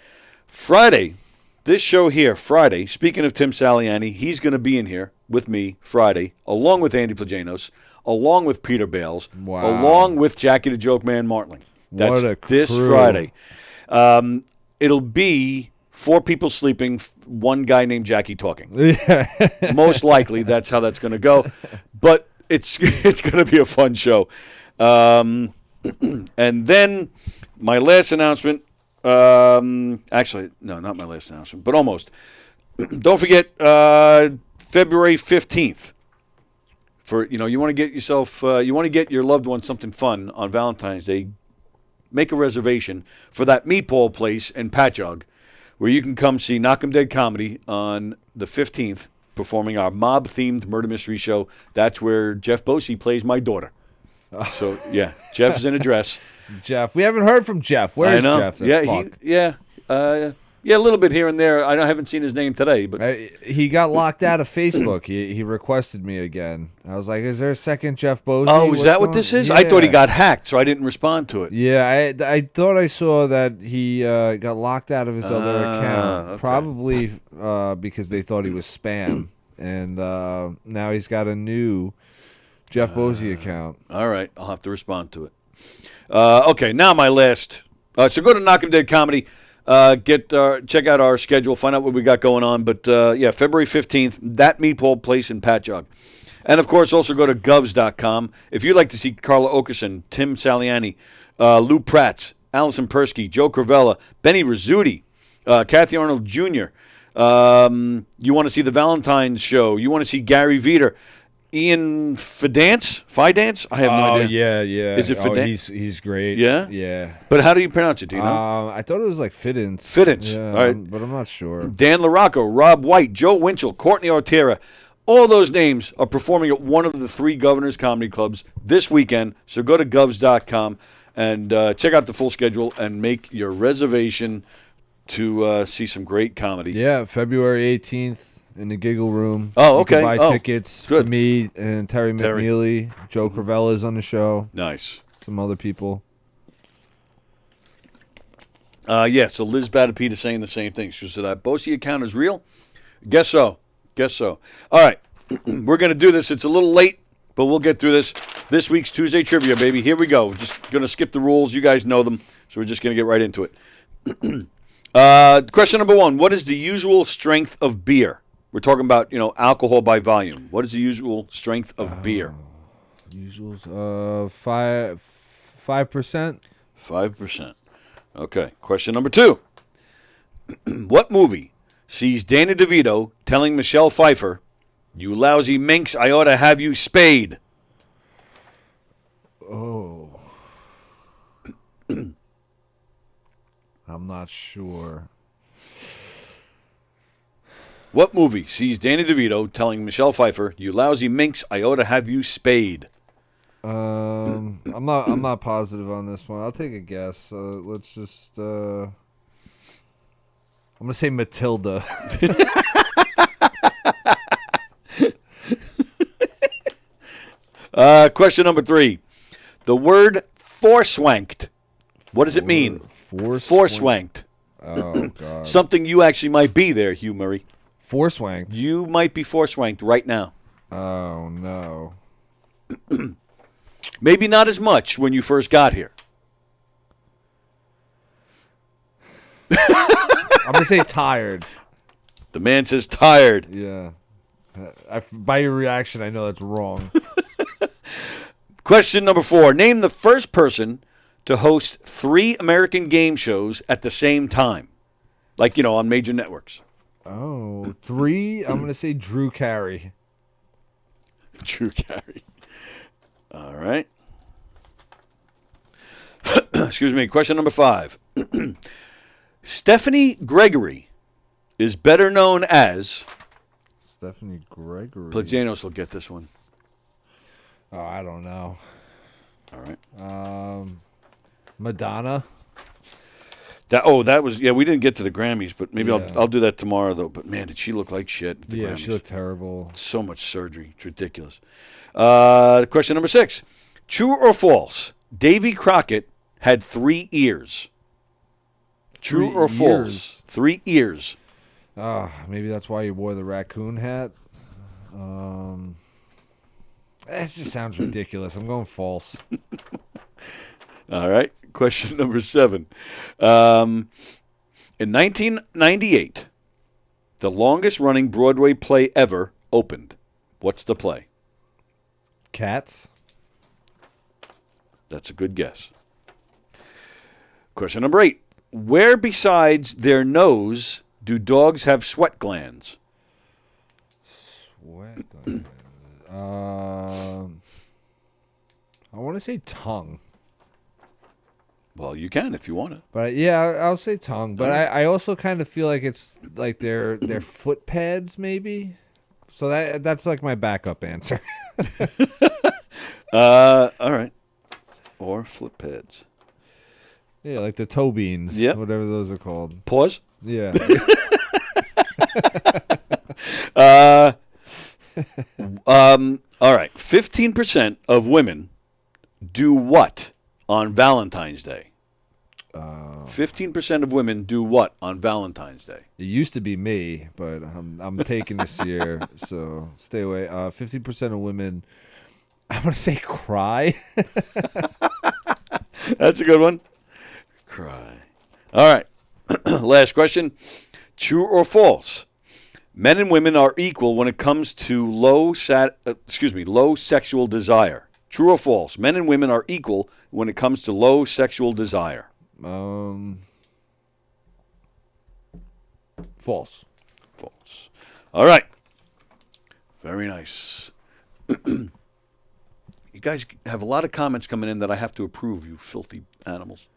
Friday, this show here, Friday. Speaking of Tim Saliani, he's going to be in here with me Friday, along with Andy Plagenos, along with Peter Bales, along with Jackie the Joke Man Martling. That's What a this crew. Friday. It'll be 4 people sleeping, 1 guy named Jackie talking. Most likely, that's how that's going to go. But it's going to be a fun show. And then my last announcement. Actually, no, not my last announcement, but almost. Don't forget February 15th. You want to get yourself, you want to get your loved one something fun on Valentine's Day. Make a reservation for that meatball place in Patchogue, where you can come see Knock 'em Dead Comedy on the 15th, performing our mob-themed murder mystery show. That's where Jeff Bosey plays my daughter. So yeah, Jeff is in a dress. Jeff, we haven't heard from Jeff. Where is Jeff? Yeah, Yeah, a little bit here and there. I haven't seen his name today, but He got locked out of Facebook. He requested me again. I was like, "Is there a second Jeff Bosey?" oh, is that what this is? I thought he got hacked, so I didn't respond to it. Yeah, I thought I saw that he got locked out of his other account, okay. probably because they thought he was spam, and now he's got a new Jeff Bosey account. All right, I'll have to respond to it. Okay, now my last. So go to Knock 'em Dead Comedy. Check out our schedule. Find out what we got going on. But February 15th, that Meatball Place in Patchogue. And of course, also go to govs.com. If you'd like to see Carla Okerson, Tim Saliani, Lou Pratz, Allison Persky, Joe Cravella, Benny Rizzuti, Kathy Arnold Jr. You want to see the Valentine's show. You want to see Gary Veter. Ian Fidance? I have no idea. Yeah. Is it Fidance? He's great. Yeah? Yeah. But how do you pronounce it? Do you know? I thought it was like Fidance. Fidance. Yeah, All right. but I'm not sure. Dan LaRocco, Rob White, Joe Winchell, Courtney Ortera. All those names are performing at one of the 3 Governors Comedy Clubs this weekend. So go to govs.com and check out the full schedule and make your reservation to see some great comedy. Yeah, February 18th. In the Giggle Room. Oh, You can okay. buy tickets good. for me and Terry McNeely. Joe Cravella's on the show. Nice. Some other people. So Liz Batapita saying the same thing. She said that Bosey account is real? Guess so. All right. We're going to do this. It's a little late, but we'll get through this. This week's Tuesday Trivia, baby. Here we go. We're just going to skip the rules. You guys know them, so we're just going to get right into it. Question number 1. What is the usual strength of beer? We're talking about, alcohol by volume. What is the usual strength of beer? Usuals, 5%. 5%. Okay. Question number 2. What movie sees Danny DeVito telling Michelle Pfeiffer, "You lousy minx, I ought to have you spayed"? Oh. I'm not sure. What movie sees Danny DeVito telling Michelle Pfeiffer, "You lousy minx, I ought to have you spayed"? I'm not positive on this one. I'll take a guess. Let's just I'm gonna say Matilda. Question number 3. The word "forswanked." What does it mean? Forswanked. Oh God. Something you actually might be there, Hugh Murray. Forswanked. You might be forswanked right now. Oh no. Maybe not as much when you first got here. I'm gonna say tired. The man says tired. Yeah. By your reaction, I know that's wrong. Question number 4. Name the first person to host 3 American game shows at the same time. Like, on major networks. Oh, 3? I'm going to say Drew Carey. Drew Carey. All right. Excuse me. Question number 5. Stephanie Gregory is better known as... Stephanie Gregory. Plagianos will get this one. Oh, I don't know. All right. Madonna. That was we didn't get to the Grammys, but maybe Yeah. I'll do that tomorrow though. But man, did she look like shit at the Yeah, Grammys. she looked terrible. So much surgery. It's ridiculous. Question number 6. True or false? Davy Crockett had 3 ears. True 3 or false? ears? 3 ears. Maybe that's why he wore the raccoon hat. It just sounds ridiculous. I'm going false. All right. Question number 7. In 1998, the longest-running Broadway play ever opened. What's the play? Cats. That's a good guess. Question number 8. Where besides their nose do dogs have sweat glands? Sweat glands. I want to say tongue. Well, you can if you want to. But yeah, I'll say tongue. But I also kind of feel like it's like their foot pads, maybe. So that's like my backup answer. All right. Or flip pads. Yeah, like the toe beans. Yep. Whatever those are called. Pause. Yeah. All right. 15% of women do what on Valentine's Day? 15% of women do what on Valentine's Day? It used to be me, but I'm taking this year, so stay away. 50% of women, I'm gonna say cry. That's a good one. Cry. All right. Last question. True or false? Men and women are equal when it comes to low sexual desire. True or false? Men and women are equal when it comes to low sexual desire. False. False. All right. Very nice. You guys have a lot of comments coming in that I have to approve, you filthy animals.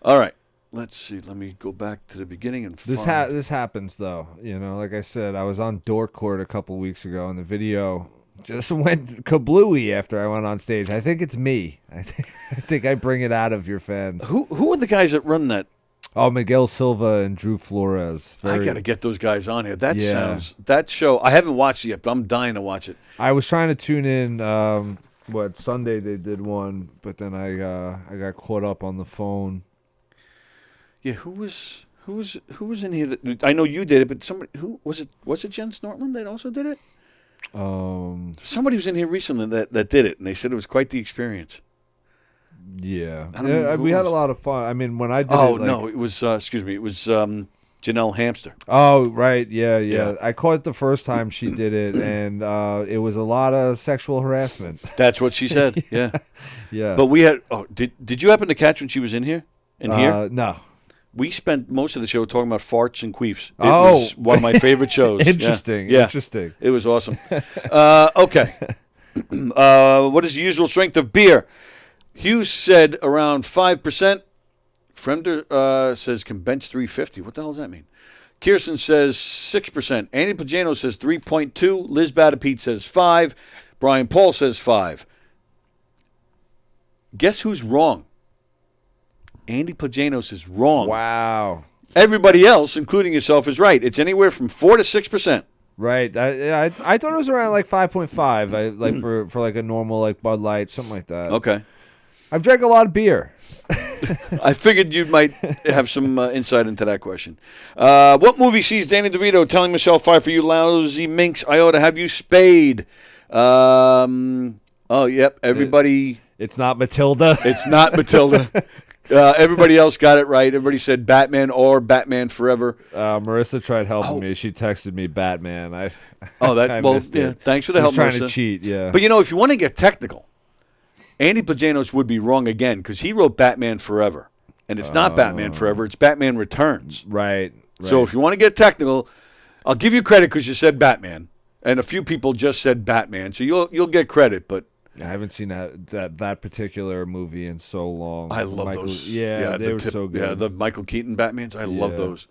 All right. Let's see. Let me go back to the beginning and This happens, though. You know, like I said, I was on Dork Court a couple weeks ago, and the video just went kablooey after I went on stage. I think it's me. I think I bring it out of your fans. Who are the guys that run that? Oh, Miguel Silva and Drew Flores. I got to get those guys on here. That show, I haven't watched it yet, but I'm dying to watch it. I was trying to tune in, Sunday they did one, but then I got caught up on the phone. Yeah, who was in here? I know you did it, but somebody who was it? Was it Jen Snortland that also did it? Somebody was in here recently that did it, and they said it was quite the experience. Yeah, I don't know we had a lot of fun. I mean, when I did it, no, it was it was Janelle Hamster. Oh, right, yeah. I caught it the first time she did it, and it was a lot of sexual harassment. That's what she said. Yeah, yeah. But we had. Oh, did you happen to catch when she was in here? No. We spent most of the show talking about farts and queefs. It was one of my favorite shows. Interesting. Yeah. Interesting. It was awesome. Okay. What is the usual strength of beer? Hugh said around 5%. Fremder says can bench 350. What the hell does that mean? Kirsten says 6%. Andy Pagano says 3.2. Liz Batapete says 5. Brian Paul says 5. Guess who's wrong? Andy Plajanos is wrong. Wow. Everybody else, including yourself, is right. It's anywhere from 4 to 6%. Right. I thought it was around like 5.5. Like for like a normal like Bud Light, something like that. Okay. I've drank a lot of beer. I figured you might have some insight into that question. What movie sees Danny DeVito telling Michelle Pfeiffer, "You lousy minx, I ought to have you spayed"? Yep. Everybody. It's not Matilda. It's not Matilda. Everybody else got it right. Everybody said Batman or Batman Forever. Marissa tried helping me. She texted me Batman. Thanks for the help, trying Marissa. To cheat, yeah. But if you want to get technical, Andy Plajanos would be wrong again because he wrote Batman Forever, and it's not Batman Forever. It's Batman Returns. Right. So if you want to get technical, I'll give you credit because you said Batman, and a few people just said Batman, so you'll get credit, but. I haven't seen that particular movie in so long. I love those. Yeah, they were so good. Yeah, the Michael Keaton Batmans. I love those.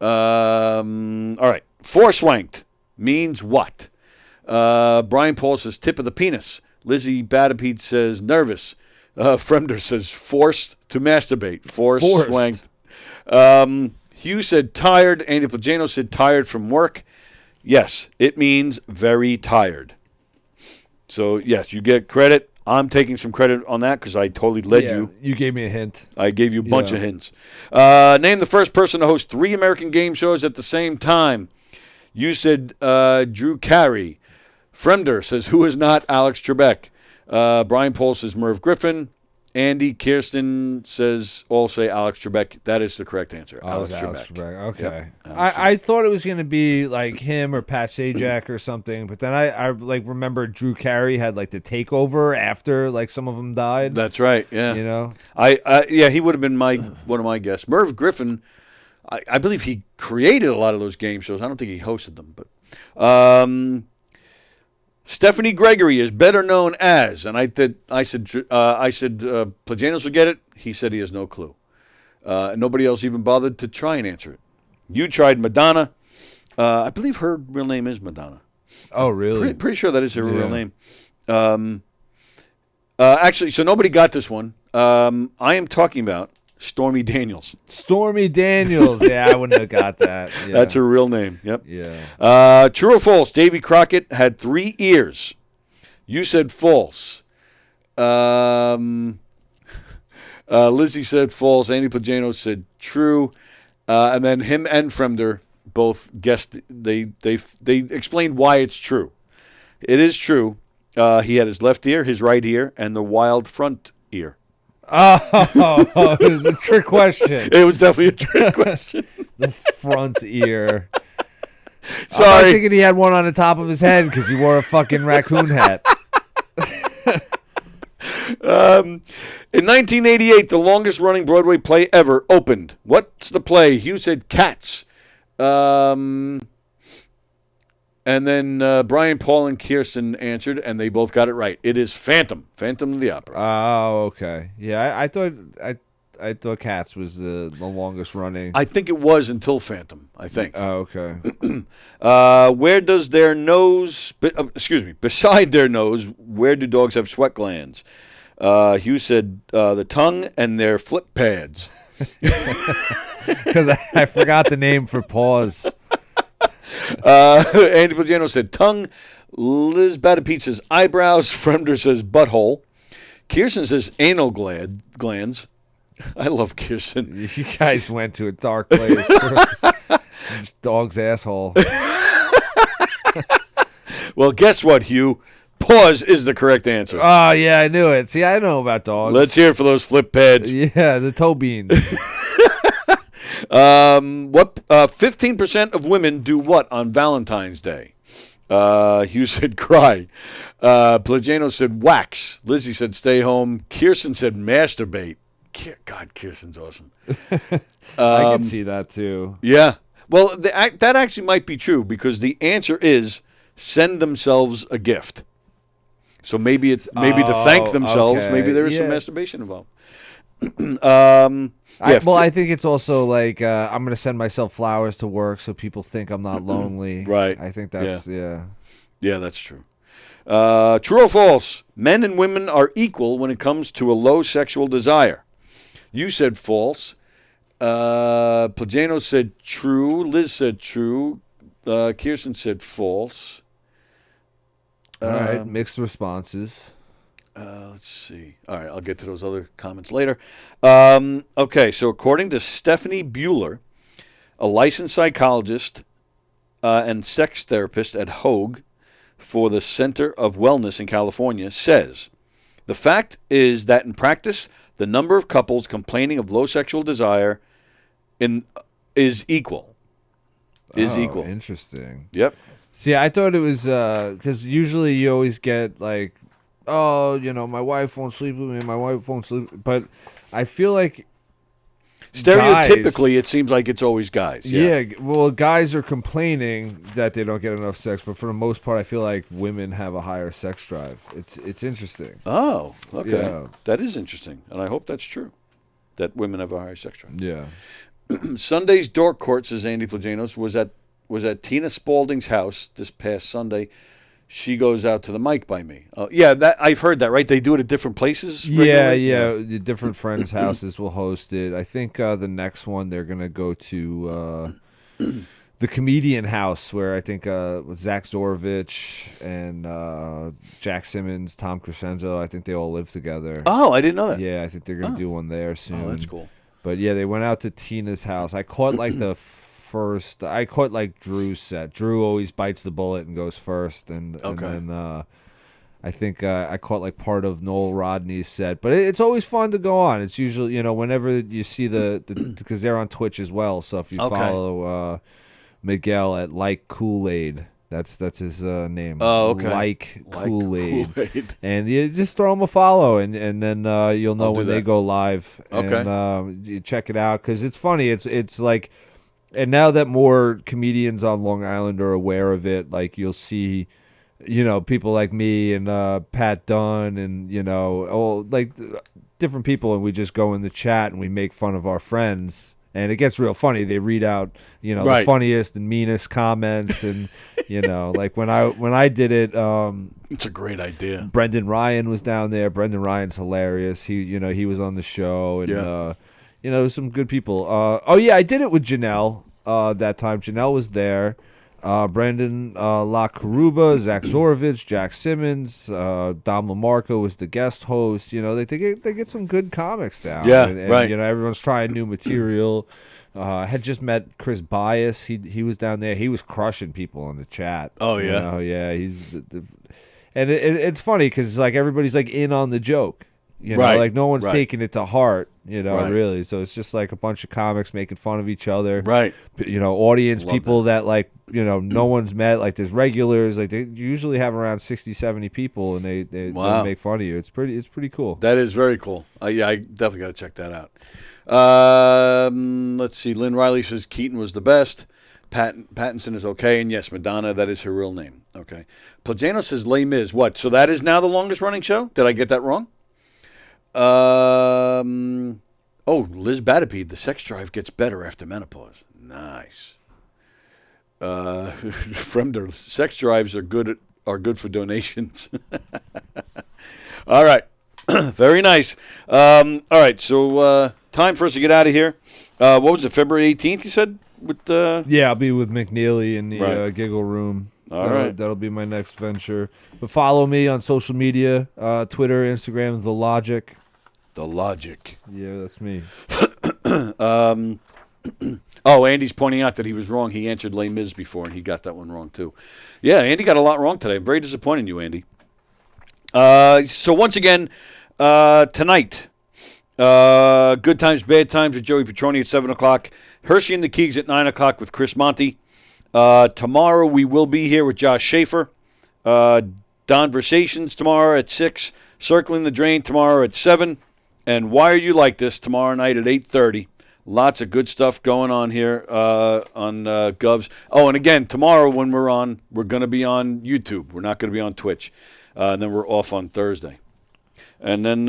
All right. Forswanked means what? Brian Paul says tip of the penis. Lizzie Batapete says nervous. Fremder says forced to masturbate. Forswanked. Hugh said tired. Andy Plagano said tired from work. Yes, it means very tired. So, yes, you get credit. I'm taking some credit on that because I totally led you. You gave me a hint. I gave you a bunch of hints. Name the first person to host 3 American game shows at the same time. You said Drew Carey. Fremder says, who is not Alex Trebek? Brian Paul says Merv Griffin. Andy Kirsten says, all say Alex Trebek. That is the correct answer. Alex Trebek. Okay. Yep. I thought it was going to be like him or Pat Sajak or something, but then I like remember Drew Carey had like the takeover after like some of them died. That's right. Yeah. You know. He would have been one of my guests. Merv Griffin, I believe he created a lot of those game shows. I don't think he hosted them, but. Stephanie Gregory is better known as, and I said Plajanos will get it. He said he has no clue. Nobody else even bothered to try and answer it. You tried Madonna. I believe her real name is Madonna. Oh, really? Pretty sure that is her real name. Actually, so nobody got this one. I am talking about Stormy Daniels. Stormy Daniels. Yeah, I wouldn't have got that. Yeah. That's her real name. Yep. Yeah. True or false? Davy Crockett had 3 ears. You said false. Lizzie said false. Andy Pagano said true. And then him and Fremder both guessed. They explained why it's true. It is true. He had his left ear, his right ear, and the wild front ear. Oh, it was a trick question. It was definitely a trick question. The front ear. Sorry. I'm thinking he had one on the top of his head because he wore a fucking raccoon hat. In 1988, the longest-running Broadway play ever opened. What's the play? Hugh said Cats. And then Brian, Paul, and Kirsten answered, and they both got it right. It is Phantom of the Opera. Oh, okay. Yeah, I thought Cats was the longest running. I think it was until Phantom, I think. Oh, okay. Where does their nose, beside their nose, where do dogs have sweat glands? Hugh said the tongue and their flip pads. Because I forgot the name for paws. Andy Pagano said tongue. Liz Batapete says eyebrows. Fremder says butthole. Kirsten says anal glands. I love Kirsten. You guys went to a dark place. Just dog's asshole. Well, guess what, Hugh? Paws is the correct answer. Oh, yeah, I knew it. See, I know about dogs. Let's hear it for those flip pads. Yeah, the toe beans. What 15% of women do what on Valentine's Day? Hugh said cry. Plagano said wax. Lizzie said stay home. Kirsten said masturbate. God, Kirsten's awesome. I can see that too. Yeah. Well, that actually might be true because the answer is send themselves a gift. So maybe to thank themselves. Okay. Maybe there is some masturbation involved. I think it's also like I'm going to send myself flowers to work so people think I'm not lonely. Right. I think that's Yeah, that's true. True or false? Men and women are equal when it comes to a low sexual desire. You said false. Plagano said true. Liz said true. Kirsten said false. All right, mixed responses. Let's see. All right, I'll get to those other comments later. Okay, so according to Stephanie Bueller, a licensed psychologist and sex therapist at Hoag for the Center of Wellness in California, says, the fact is that in practice, the number of couples complaining of low sexual desire is equal. Interesting. Yep. See, I thought it was because usually you always get like, oh, my wife won't sleep with me, my wife won't sleep. But I feel like stereotypically, it seems like it's always guys. Yeah, well, guys are complaining that they don't get enough sex, but for the most part, I feel like women have a higher sex drive. It's interesting. Oh, okay. Yeah. That is interesting, and I hope that's true, that women have a higher sex drive. Yeah. Sunday's Dork Court, says Andy Plagianos, was at Tina Spaulding's house this past Sunday. She goes out to the mic by me. That I've heard that, right? They do it at different places? Regularly? Yeah. The different friends' houses will host it. I think the next one they're going to go to the Comedian House, where I think Zach Zorovich and Jack Simmons, Tom Crescenzo, I think they all live together. Oh, I didn't know that. Yeah, I think they're going to do one there soon. Oh, that's cool. But yeah, they went out to Tina's house. I caught like I caught like Drew's set. Drew always bites the bullet and goes first, and then I think I caught like part of Noel Rodney's set. But it's always fun to go on. It's usually whenever you see the because they're on Twitch as well. So if you follow Miguel at Like Kool-Aid, that's his name. Oh, okay. Like Kool-Aid. And you just throw him a follow, and then you'll know when they go live. Okay. And you check it out because it's funny. It's like. And now that more comedians on Long Island are aware of it, like you'll see, people like me and Pat Dunn and, like different people, and we just go in the chat and we make fun of our friends. And it gets real funny. They read out, the funniest and meanest comments. And, like when I did it. It's a great idea. Brendan Ryan was down there. Brendan Ryan's hilarious. He was on the show. And, there's some good people. Oh yeah, I did it with Janelle that time. Janelle was there. Brandon La Caruba, Zach Zorovich, Jack Simmons, Dom LaMarco was the guest host. They get some good comics down. Yeah, and, right. Everyone's trying new material. I had just met Chris Bias. He was down there. He was crushing people in the chat. Oh yeah, yeah. He's and it's funny because like everybody's like in on the joke. Right, like no one's right. taking it to heart, Right. really. So it's just like a bunch of comics making fun of each other. Right. Audience Love people that like, no one's met. Like there's regulars. Like they usually have around 60, 70 people, and they make fun of you. It's pretty cool. That is very cool. Yeah, I definitely got to check that out. Let's see. Lynn Riley says Keaton was the best. Pattinson is okay, and yes, Madonna, that is her real name. Okay. Plagano says Les Mis. What? So that is now the longest running show? Did I get that wrong? Liz Batapede, the sex drive gets better after menopause. Nice. Fremder, sex drives are good for donations. All right. Very nice. All right, so time for us to get out of here. What was it, February 18th, you said? Yeah, I'll be with McNeely in the Right. Giggle Room. All right. That'll be my next venture. But follow me on social media, Twitter, Instagram, The Logic. The Logic. Yeah, that's me. Andy's pointing out that he was wrong. He answered Les Mis before, and he got that one wrong, too. Yeah, Andy got a lot wrong today. I'm very disappointed in you, Andy. So once again, tonight, Good Times, Bad Times with Joey Petroni at 7 o'clock. Hershey and the Keegs at 9 o'clock with Chris Monty. Tomorrow we will be here with Josh Schaefer. Donversations tomorrow at 6. Circling the Drain tomorrow at 7. And Why Are You Like This tomorrow night at 8:30. Lots of good stuff going on here on Govs. Oh, and again, tomorrow when we're on, we're going to be on YouTube. We're not going to be on Twitch. And then we're off on Thursday. And then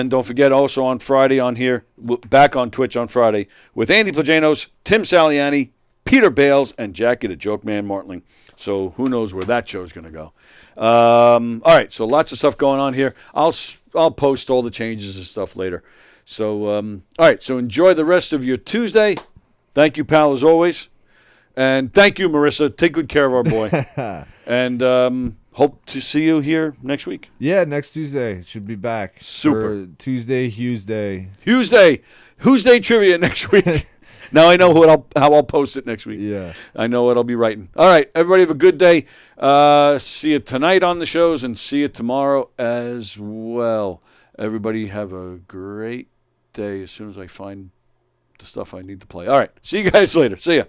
don't forget also on Friday on here, back on Twitch on Friday with Andy Plajanos, Tim Saliani, Peter Bales, and Jackie the Joke Man Martling. So who knows where that show's going to go. All right, so lots of stuff going on here. I'll post all the changes and stuff later. So, all right, so enjoy the rest of your Tuesday. Thank you, pal, as always. And thank you, Marissa. Take good care of our boy. And hope to see you here next week. Yeah, next Tuesday. Should be back. Super. For Tuesday, Hughes Day. Hughes Day. Who's Day trivia next week. Now I know how I'll post it next week. Yeah. I know what I'll be writing. All right, everybody have a good day. See you tonight on the shows and see you tomorrow as well. Everybody have a great day as soon as I find the stuff I need to play. All right, see you guys later. See ya.